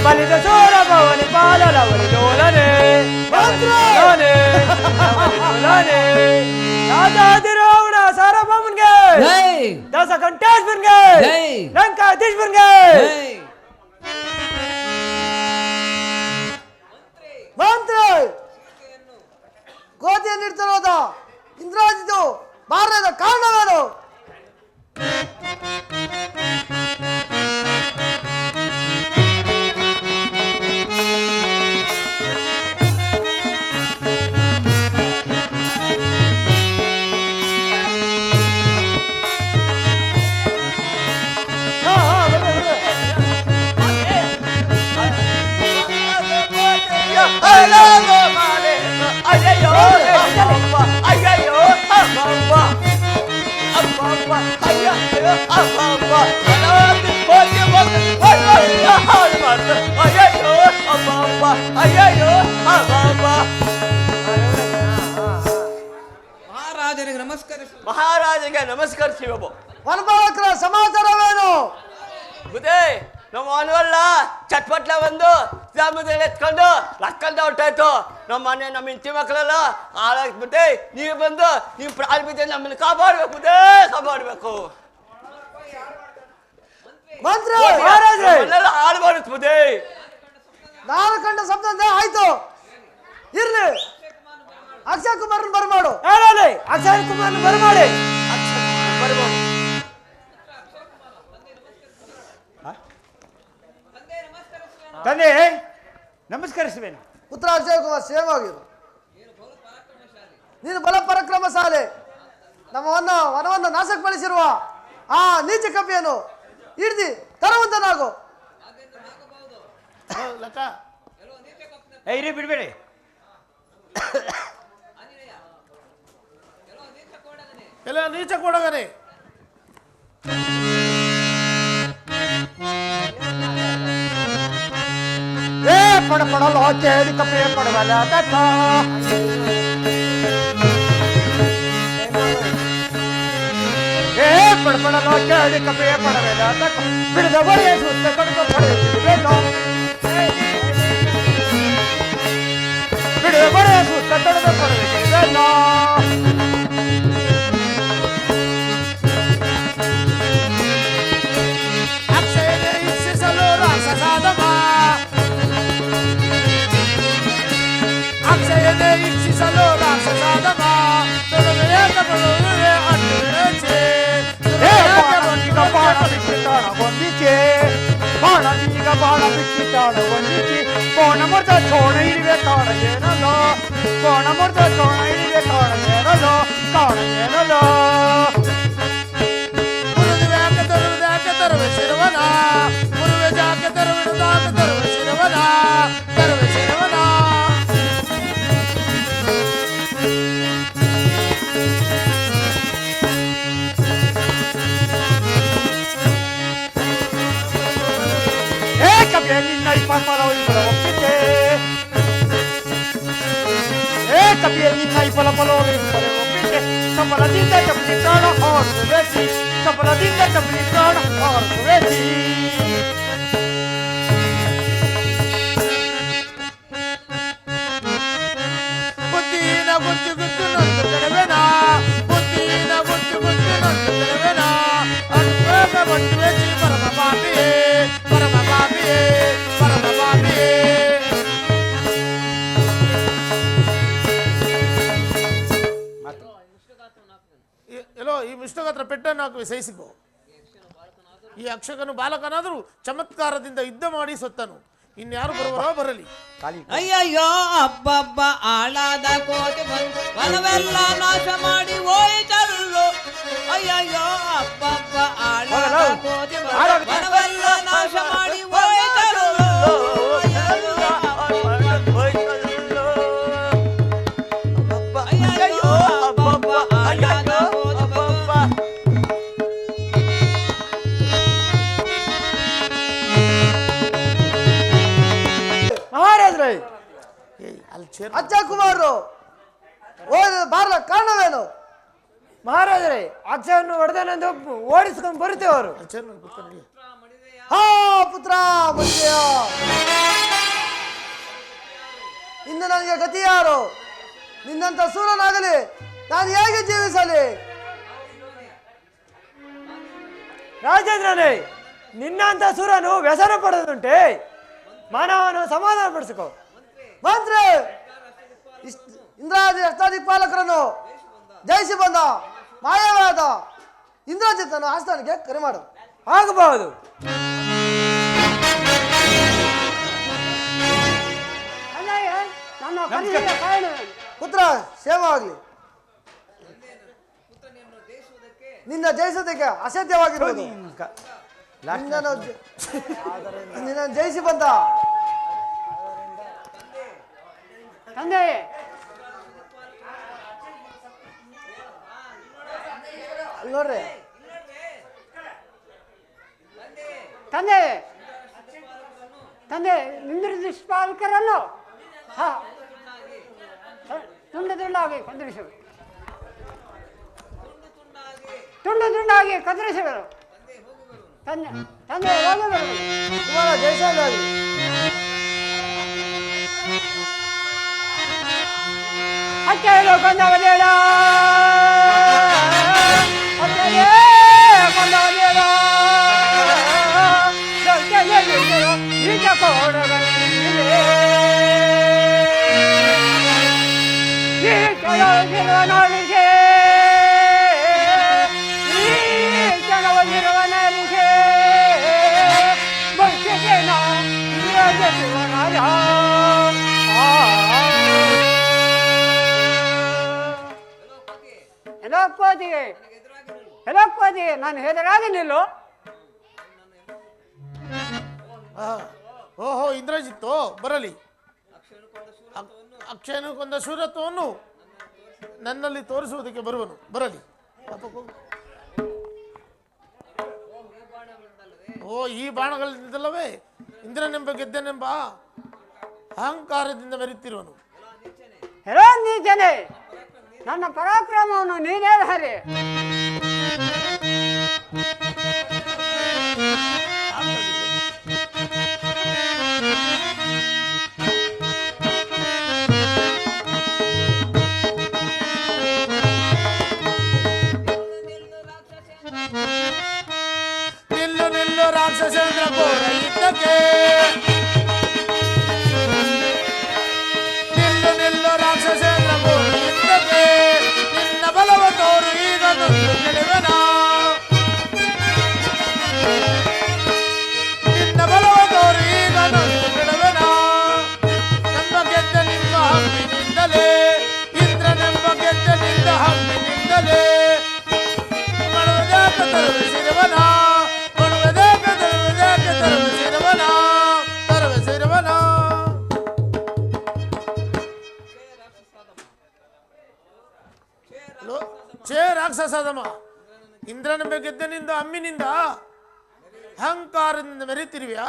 ಬಲಿತ ಸೂರ ಭವನಿ ಪಾಲಲವರಿ ಲೋಲನೆ ರಾಜಾದಿರಾವಣ ಸಾರ್ವಭೌಮನ್ಗೆ ದಸ ಕಂಠೇಶ್ವರನ್ಗೆ ಲಂಕಾಧೀಶ್ವರನ್ಗೆ ಮಂತ್ರಿ ಗೋಧಿಯನ್ನಿಡ್ತಿರೋದ ಇಂದ್ರಾಜಿತು ಬಾರದ ಕಾರಣವೇನು? ಮಹಾರಾಜನಿಗೆ ನಮಸ್ಕರಿಸಿ ವನಪಾಲಕರ ಸಮಾಚಾರವೇನು? ಬುದೇ ನಮ್ಮ ಮನವಲ್ಲ ಚಟ್ಪಟ್ಲ ಬಂದು ಸಮುದ್ರದಲ್ಲಿ ಎತ್ಕೊಂಡು ಲಕ್ಕಂತ ಹೊಟ್ಟಾಯ್ತು. ನಮ್ಮ ಮನೆ ನಮ್ಮ ಇಂತಿ ಮಕ್ಕಳೆಲ್ಲ ಹಾಳಾಗ್ಬಿಟ್ಟೆ. ನೀವು ಬಂದು ನೀವು ಪ್ರಾಣ ಬಿದ್ದೆ ನಮ್ಮನ್ನು ಕಾಪಾಡ್ಬೇಕು ಬುದೇ, ಕಾಪಾಡ್ಬೇಕು. ಮಂತ್ರಿ ಹಾಳು ಮಾಡುತ್ತೆ ಬುದೇ. ನಾನು ಕಂಡ ಶಬ್ದ ಆಯ್ತು, ಇರ್ಲಿ. ಅಕ್ಷಯ್ ಕುಮಾರ್ ಬರಮಾಡು. ಅಕ್ಷಯ್ ಕುಮಾರ್ ಬರಮಾಡಿ. ಬರ್ಬೋದು. ತಂದೆ ನಮಸ್ಕರಿಸುವೇನು. ಪುತ್ರ ಅಕ್ಷಯ್ ಕುಮಾರ್ ಸೇವಾಗಿರು. ನೀನು ಬಲ ಪರಾಕ್ರಮಶಾಲಿ. ನಮ್ಮ ವನವನ್ನು ನಾಶಕ್ಕೆ ಬಳಸಿರುವ ಆ ನೀಚ ಕಪಿಯನ್ನು ಹಿಡ್ದಿ ತರುವಂತನಾಗು. ಲಕ್ಕ ಇರಿ ಬಿಡ್ಬೇಡಿ. ಎಲ್ಲ ನೀಚ ಕೊಡಗನೆ ಪಡಪಡಲು ಚೇದಿ ಕಪೆ ಪಡವಲ್ಲ ತತ್ತ ಪಡಪಡಲು ಚೇದಿ ಕಪೆ ಪಡವಲ್ಲ ತಕ್ಕ ಬಿಡದ ಬರೆಯ ಸುತ್ತ ಕಡಕ ಪಡೆಯಬೇಕು. ಬಿಡದ ಬರೆಯ ಸುತ್ತ ಕಡಕ ಪಡೆಯಬೇಕು. ಅಕ್ಷಯನೇ ಇಚ್ಛಿಸಲು ರಾಕ್ಷಸಾದಮ, ಅಕ್ಷಯನೇ ಇಚ್ಛಿಸಲು ರಾಕ್ಷಸಾದಮ, ತೊಡಗಲೇಕ ಬರುವುದೇ ಅಡ್ಡವಿರಚೆ. ಬಾಣ ಬಿಟ್ಟಿದ್ದಾಳ ಒಂದಿಚೆ, ಬಾಣದೀಗ ಬಾಣ ಬಿಟ್ಟಿದ್ದಾಳ ಒಂದಿಚೆ. ಕೋಣ ಮುರ್ದ ಚೋಣ ಇಳಿವೆ ಕಾಣ ಏನಲ್ಲೋ, ಕೋಣ ಮುರ್ದ ಚೋಣ ಇಳಿವೆ ಕಾಣ ಏನಲ್ಲೋ, ಕಾಣ ಏನಲ್ಲೋ. ತರುವೆ ಶಿರವನ ಮುರುವೆ ಜಾಕೆ ತರುವಿಡದಾಕ ತರುವೆ ಶಿರವನ, ತರುವೆ ಶಿರವನ. ಕಪಿಯ ನಿನ್ನ ಇಪ್ಪಲ ಒಪ್ಪಿತೆ, ಕಪಿಯ ನಿನ್ನ ಇಪ್ಪಲ ಒಪ್ಪಿತೆ. ಸಫಲದಿಂದ ಕಪಲಿ ಪ್ರಾಣ ಹಾರುವೆತಿ, ಸಫಲದಿಂದ ಕಪಲಿ ಪ್ರಾಣ ಹಾರುವೆತಿ. ಬುದ್ಧಿನ ಬುದ್ಧಿ ಗುದ್ದು ನಂದು ಕೆಡವೆನ, ಬುದ್ಧಿನ ಬುದ್ಧಿ ಗುದ್ದು ನಂದು ಕೆಡವೆನ. ಅನುಭವ ಬಟ್ಟುವೆಚಿ ಪರಮ ಪಾಪಿಯೇ, ಪರಮ ಪಾಪಿಯೇ, ಪರಮ ಪಾಪಿಯೇ. ಎಲ್ಲೋ ಈ ಮಿಷ್ಟಗಾತ್ರ ಪೆಟ್ಟನ್ನು ಹಾಕುವೆ, ಸಹಿಸಿಕೋ. ಈ ಅಕ್ಷಕನು ಬಾಲಕನಾದರೂ ಚಮತ್ಕಾರದಿಂದ ಯುದ್ಧ ಮಾಡಿ ಸೊತ್ತನು. ಇನ್ಯಾರು ಬರುವರೋ ಬರಲಿ. ಅಯ್ಯಯ್ಯೋ ಅಬ್ಬಬ್ಬ ಆಳಾದ ಕೋಟೆ ಬಂದು ವನವೆಲ್ಲ ನಾಶ ಮಾಡಿ ಹೋಯ್ತಲ್ಲೋ. ಅಯ್ಯಯ್ಯೋ ಅಬ್ಬಬ್ಬ ಆಳಾದ ಕೋಟೆ ಬಂದು ವನವೆಲ್ಲ ನಾಶ ಮಾಡಿ ಹೋಯ್ತಲ್ಲೋ. ಅಯ್ಯಯ್ಯೋ ಅಬ್ಬಬ್ಬ ಆಳಾದ ಕೋಟೆ ಬಂದು ಮಹಾರಾಜ್ರೆ, ಅಕ್ಷಯ್ ಕುಮಾರ್ ಬಾರಲ ಕಾರಣವೇನು? ಮಹಾರಾಜರೇ ಅಕ್ಷಯನ್ನು ಹೊಡೆದನೆಂದು ಓಡಿಸ್ಕೊಂಡು ಬರುತ್ತೇವೆ ಅವರು. ಹಾ ಪುತ್ರ ಮುಖ್ಯ ನನಗೆ ಗತಿ ಯಾರು? ನಿನ್ನಂತ ಸೂರನಾಗಲಿ ನಾನು ಹೇಗೆ ಜೀವಿಸಲಿ? ರಾಜೇಂದ್ರನೇ, ನಿನ್ನಂತ ಸೂರನು ವ್ಯಸನ ಪಡೋದುಂಟೆ. ಮಾನವನು ಸಮಾಧಾನ ಪಡಿಸಿಕೋ. ಮಂತ್ರಿ, ಇಂದ್ರಾದಿ ಅಷ್ಟಾದಿಕ್ಪಾಲಕರನ್ನು ಜಯಿಸಿ ಬಂದ ಮಾಯವಾದ ಇಂದ್ರಜಿತ್ತನ್ನು ಆಸ್ಥಾನಕ್ಕೆ ಕರೆ ಮಾಡು. ಆಗಬಹುದು. ಪುತ್ರ ಕ್ಷೇಮವಾಗಲಿ. ನಿನ್ನ ಜಯಿಸೋದಕ್ಕೆ ಅಸಾಧ್ಯವಾಗಿರುವುದು. ನಿನ್ನ ಜಯಿಸಿ ಬಂದ ತಂದೆ ನೋಡ್ರಿ ತಂದೆ ತಂದೆ ಇಂದ್ರಜಿತ್ಪಾಲಕರನ್ನು ತುಂಡು ತುಂಡಾಗಿ ಕತ್ತರಿಸುವರು. ತುಂಡು ತುಂಡಾಗಿ ಕತ್ತರಿಸುವರು. ತಂದೆ ತಂದೆ ಹೋಗಿ ಬರುವುದು. ಕುಮಾರ ಜಯಿಸೋದಾಗಲಿ. ಹಚ್ಚಲು ಕೊಂದವನೇಳ ಹಚ್ಚಲೇ ಕೊಂದವನೇಳ ನಿಜ ಕೋಡಗಳಿವೆ ಈ ಕೆಲವಿರುವನೊಳಿಗೆ ಈ ಕೆಲವಿರುವನೊಳಿಗೆ ಭಕ್ತಿಗೆನ ಶಿವರಾಯ ಹೆಲೋಕ್ಕೋದಿ ನಾನು ಹೆದರಾಗಿ ನಿಲ್ಲು. ಓಹೋ, ಇಂದ್ರಜಿತ್ತು ಬರಲಿ. ಅಕ್ಷಯನು ಕೊಂದ ಶೂರತ್ವವನ್ನು ನನ್ನಲ್ಲಿ ತೋರಿಸುವುದಕ್ಕೆ ಬರುವನು. ಬರಲಿ. ಓ, ಈ ಬಾಣಗಳಿಂದಲ್ಲವೇ ಇಂದ್ರನೆಂಬ ಗೆದ್ದನೆಂಬ ಅಹಂಕಾರದಿಂದ ಮೆರೆಯುತ್ತಿರುವನು. ಹೆಲೋ ನೀಚನೆ, ನನ್ನ ಪರಾಕ್ರಮವನ್ನು ನೀನೇ ಹರಿ. ನಿಲ್ಲು ನಿಲ್ಲು ರಾಕ್ಷಸೇಂದ್ರ ಘೋರ ಯುದ್ಧಕ್ಕೆ. ನಿಲ್ಲು ನಿಲ್ಲು ರಾಕ್ಷಸೇಂದ್ರ ಘೋರ ಯುದ್ಧಕ್ಕೆ. ನಿನ್ನ ಬಲವ ತೋರು ಈಗ ನುಗ್ಗು ಗೆಲುವೆನ. ನಿನ್ನ ಬಲವ ತೋರು ಈಗ ನುಗ್ಗು ಗೆಲುವೆನ. ನಮ್ಮ ಗೆದ್ದ ನಿಮ್ಮ ಹಮ್ಮಿನಿಂದಲೇ, ಇಂದ್ರನೆಂಬ ಗೆದ್ದ ನಿಂದ ಹಮ್ಮಿನಿಂದಲೇ. ಮಣವದಾಕ ತರವಿಸಿರುವನ, ಮಣವದಾಕ ತರವದಾಕ ತರವಿಸಿರುವನ, ತರವಿಸಿರುವನ. ಛೇ ರಾಕ್ಷಸದಮ, ಇಂದ್ರನೆಂಬ ಗೆದ್ದನಿಂದ ಅಮ್ಮಿನಿಂದ ಅಹಂಕಾರದಿಂದ ಮೆರೆಯುತ್ತಿರುವೆಯಾ?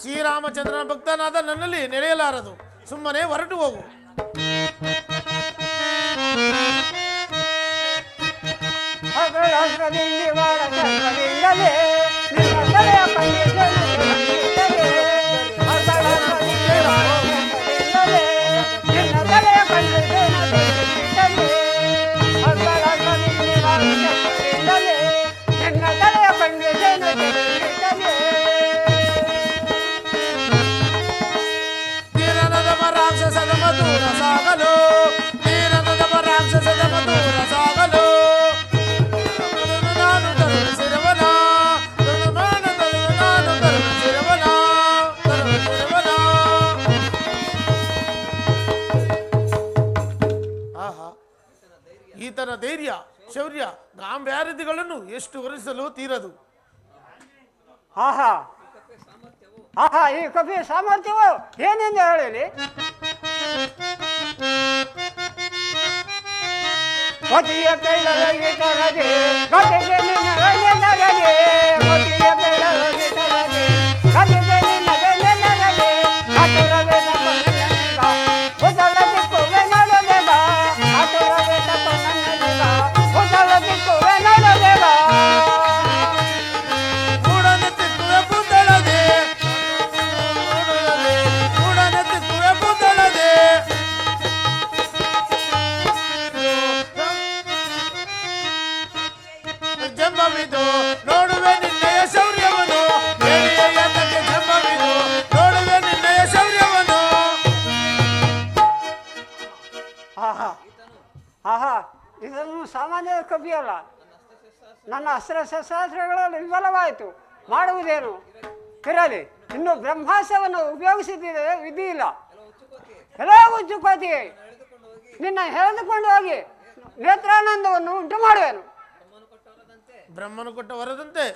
ಶ್ರೀರಾಮಚಂದ್ರನ ಭಕ್ತನಾದ ನನ್ನಲ್ಲಿ ನಡೆಯಲಾರದು. ಸುಮ್ಮನೆ ಹೊರಟು ಹೋಗು. ತೀರನದಮ ರಾಕ್ಷಸದ ಮಧುರ ಸಾಗಲು, ತೀರನದಮ ರಾಕ್ಷಸದ ಮಧುರ ಸಾಗಲು. ನಾನು ತರುವಿಸಿರುವನ, ನಾನು ತರುವಿಸಿರುವನ, ತರುವಿಸಿರುವನ. ಆಹಾ, ಈತನ ಧೈರ್ಯ, ಶೌರ್ಯ, ಗಾಂಭೀರ್ಯತೆಗಳನ್ನು ಎಷ್ಟು ವರ್ಣಿಸಲು ತೀರದು. ಆಹಾ ಆಹಾ, ಈ ಕಪಿ ಸಾಮರ್ಥ್ಯವು ಏನೆಂದು ಹೇಳಲಿ? ಪತಿಯ ಕೈಲೊಳಗೆ ತರದೆ ಕತೆಗೆ ನಿನ್ನೊಳಗೆ ನರದೆ, ಪತಿಯ ಕೈಲೊಳಗೆ ತರದೆ ಕತೆಗೆ ನಿನ್ನೊಳಗೆ ನರದೆ. ಆತುರವೇ ತಪ್ಪನನೆಗ, ಉದಳ ದಿಕ್ಕುವೆ ನಡುವೆಗ, ಆತುರವೇ ತಪ್ಪನನೆಗ, ಉದಳ ದಿಕ್ಕುವೆ ನಡುವೆಗ. ಕೂಡನೆ ತಿಕ್ಕುವೆ ಪುತ್ತಳದೆ, ಕೂಡನೆ ತಿಕ್ಕುವೆ ಸಾಮಾನ್ಯ ಕವಿಯಲ್ಲ. ನನ್ನ ಅಸ್ತ್ರಶಸ್ತ್ರಾಸ್ತ್ರಗಳಲ್ಲಿ ವಿಫಲವಾಯಿತು, ಮಾಡುವುದೇನು? ಇರಲಿ, ಇನ್ನು ಬ್ರಹ್ಮಾಸ್ತ್ರವನ್ನು ಉಪಯೋಗಿಸಿದ್ದರೆ ವಿಧಿ ಇಲ್ಲ. ಕೆಲವು ಚುಕ್ಕೋತಿ ನಿನ್ನ ಎಳೆದುಕೊಂಡು ಹೋಗಿ ನೇತ್ರಾನಂದವನ್ನು ಉಂಟು ಮಾಡುವೆನು. ಬ್ರಹ್ಮನು ಕೊಟ್ಟ ವರದಂತೆ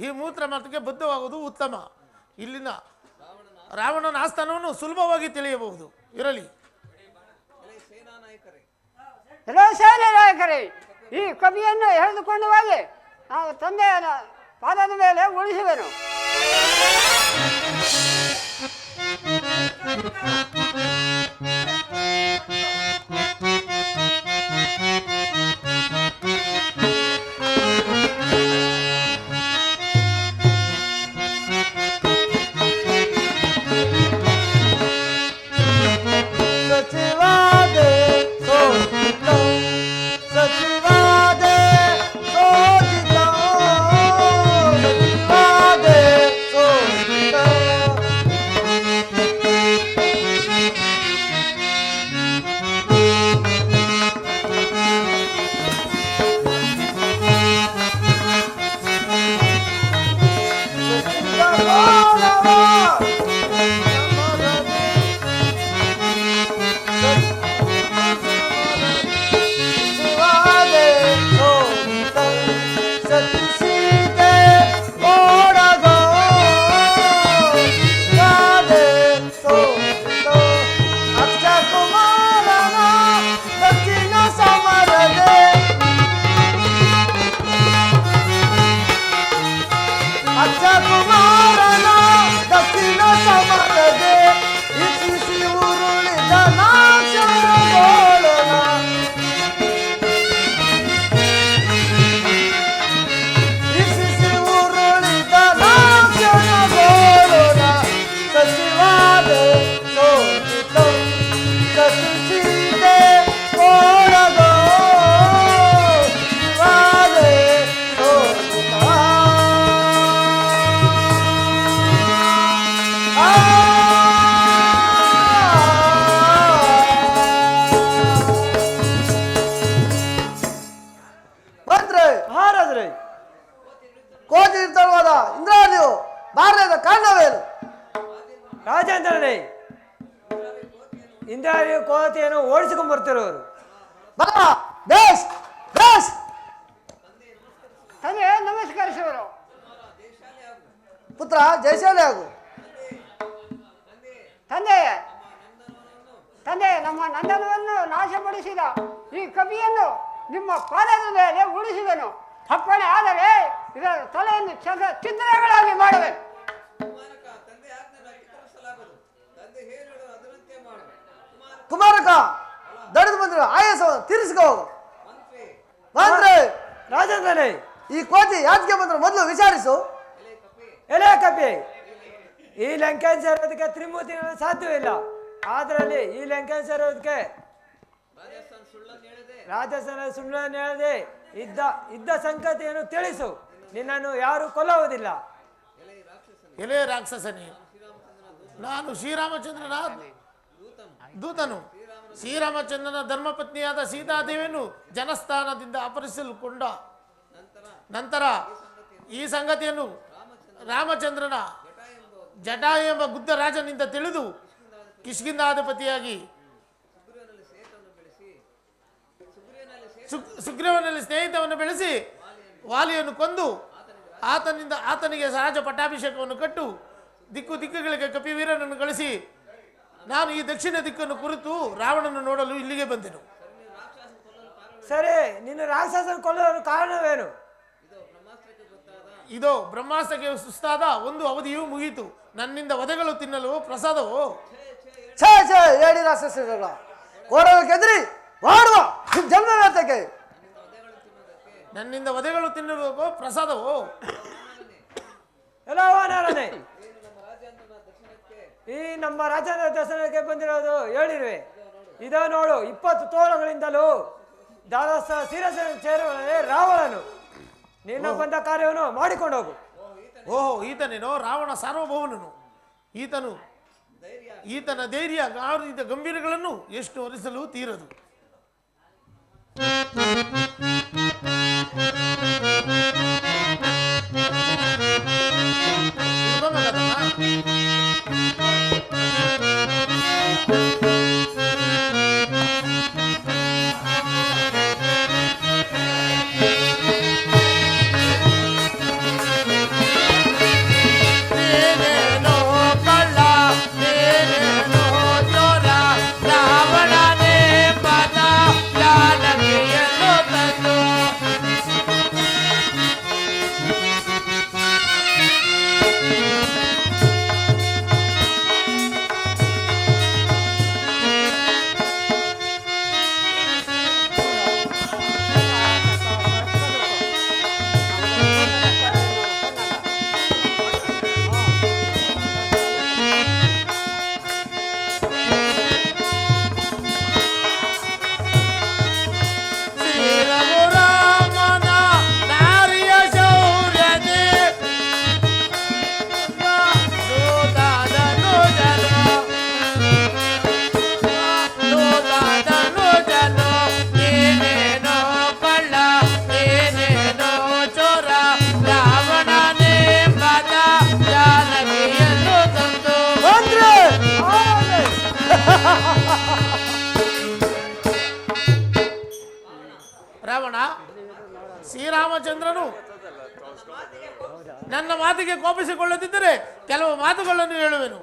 ಈ ಮೂತ್ರ ಮಾತಿಗೆ ಬದ್ಧವಾಗುವುದು ಉತ್ತಮ. ಇಲ್ಲಿನ ರಾವಣನ ಆಸ್ಥಾನವನ್ನು ಸುಲಭವಾಗಿ ತಿಳಿಯಬಹುದು. ಇರಲಿ. ಎಲ್ಲ ಸೇನೆ ನಾಯಕರೇ, ಈ ಕವಿಯನ್ನು ಎಳೆದುಕೊಂಡು ಹೋಗಿ ನಾವು ತಂದೆಯ ಪಾದದ ಮೇಲೆ ಉಳಿಸುವೆನು. ಸಚಿವಾದೆ ಸೋಜಿತ ಸಚಿವಾದೆ ಸೋಜಿತ ಸಚಿವಾದೆ ಸೋಜಿತ ಕೋಟಿ ಇರ್ತಲ್ವಾದ ಇಂದ್ರಾದಿಯು ಬಾರದ ಕಾರಣವೇನು? ರಾಜೇಂದ್ರನೇ, ಇಂದ್ರಾದಿ ಕೋತಿಯನ್ನು ಓಡಿಸಿಕೊಂಡು ಬರ್ತಿರೋರು. ಬಾ ಬೇಸ್ ಬೇಸ್ ತಂದೆ ನಮಸ್ಕರಿಸುವರು. ಪುತ್ರ ಜಯಶಾಲಿ ಆಗು. ತಂದೆ ನಮ್ಮ ನಂದನವನ್ನು ನಾಶಪಡಿಸಿದ ಈ ಕವಿಯನ್ನು ನಿಮ್ಮ ಪಾದದ ಮೇಲೆ ಉಳಿಸುವೆನು. ಅಪ್ಪಣೆ ಆದರೆ ಇದರ ತಲೆಯನ್ನು ಚಿತ್ರಗಳಾಗಿ ಮಾಡುವೆ. ಕುಮಾರಕ ದಡಿದು ಬಂದಿರೋ ಆಯಾಸವನ್ನು ತೀರಿಸಿಕೋ. ಬಂದ್ರೆ ರಾಜೇಂದ್ರನೇ, ಈ ಕೋತಿ ಯಾತಿಗೆ ಬಂದ್ರೆ ಮೊದಲು ವಿಚಾರಿಸು. ಎಲೆ ಕಪಿ, ಈ ಲಂಕೇಶ್ ಸೇರೋದಕ್ಕೆ ತ್ರಿಮೂರ್ತಿ ಸಾಧ್ಯವಿಲ್ಲ. ಅದರಲ್ಲಿ ಈ ಲಂಕೇಶ್ ಸೇರೋದಕ್ಕೆ ರಾಜಸ್ಥಾನ ಸುಳ್ಳನ್ನು ಹೇಳದೆ ಇದ್ದ ಸಂಗತಿಯನ್ನು ತಿಳಿಸು. ನಿನ್ನನ್ನು ಯಾರು ಕೊಲ್ಲುವುದಿಲ್ಲ. ಎಲೆ ರಾಕ್ಷಸನೇ, ನಾನು ಶ್ರೀರಾಮಚಂದ್ರನ ದೂತನು. ಶ್ರೀರಾಮಚಂದ್ರನ ಧರ್ಮಪತ್ನಿಯಾದ ಸೀತಾದೇವಿಯನ್ನು ಜನಸ್ಥಾನದಿಂದ ಅಪಹರಿಸಿಕೊಂಡ ನಂತರ ಈ ಸಂಗತಿಯನ್ನು ರಾಮಚಂದ್ರನ ಜಟಾ ಎಂಬ ಗುದ್ದ ರಾಜನಿಂದ ತಿಳಿದು ಕಿಷ್ಕಿಂಧಾಧಿಪತಿಯಾಗಿ ಸುಗ್ರೀವನಲ್ಲಿ ಸ್ನೇಹಿತವನ್ನು ಬೆಳೆಸಿ ವಾಲಿಯನ್ನು ಕೊಂದು ಆತನಿಗೆ ರಾಜ ಪಟ್ಟಾಭಿಷೇಕವನ್ನು ಕಟ್ಟು ದಿಕ್ಕುಗಳಿಗೆ ಕಪಿವೀರನನ್ನು ಕಳಿಸಿ ನಾನು ಈ ದಕ್ಷಿಣ ದಿಕ್ಕನ್ನು ಕುರಿತು ರಾವಣನ ನೋಡಲು ಇಲ್ಲಿಗೆ ಬಂದೆನು. ಸರಿ, ನಿನ್ನ ರಾಕ್ಷಸನ ಕೊಲ್ಲಲು ಕಾರಣವೇನು? ಇದೋ ಬ್ರಹ್ಮಾಸ್ತ್ರಕ್ಕೆ ಸುಸ್ತಾದ ಒಂದು ಅವಧಿಯೂ ಮುಗಿಯಿತು. ನನ್ನಿಂದ ವಧೆಗಳು ತಿನ್ನಲು ಪ್ರಸಾದವೋ? ಛೇ ಛೇ ಹೇಳಿ ರಾಕ್ಷಸಗಳ ಕೋರಲು ಕೆದರಿ ಮಾಡುವ ಜನ್ಮವೇತಕ್ಕೆ ನನ್ನಿಂದ ವಧೆಗಳು ತಿನ್ನಬೇಕು ಪ್ರಸಾದವೋ? ಎಲ್ಲ ವಾನರನೇ, ಈ ನಮ್ಮ ರಾಜನ ದರ್ಶನಕ್ಕೆ ಬಂದಿರೋದು ಹೇಳಿರುವೆ. ಇದೋ ನೋಡು, 20 ತೋಳಗಳಿಂದಲೂ ದಾದಸ ಶಿರಸ ಸೇರುವನೇ ರಾವಣನು. ನಿನ್ನ ಬಂದ ಕಾರ್ಯವನ್ನು ಮಾಡಿಕೊಂಡು ಹೋಗು. ಓಹೋ, ಈತನೇನೋ ರಾವಣ ಸಾರ್ವಭೌಮನನು. ಈತನ ಧೈರ್ಯ ಗಂಭೀರಗಳನ್ನು ಎಷ್ಟು ಹೊರಿಸಲು ತೀರದು. ರಾವಣ, ಶ್ರೀರಾಮಚಂದ್ರನು ನನ್ನ ಮಾತಿಗೆ ಕೋಪಿಸಿಕೊಳ್ಳದಿದ್ದರೆ ಕೆಲವು ಮಾತುಗಳನ್ನು ಹೇಳುವೆನು.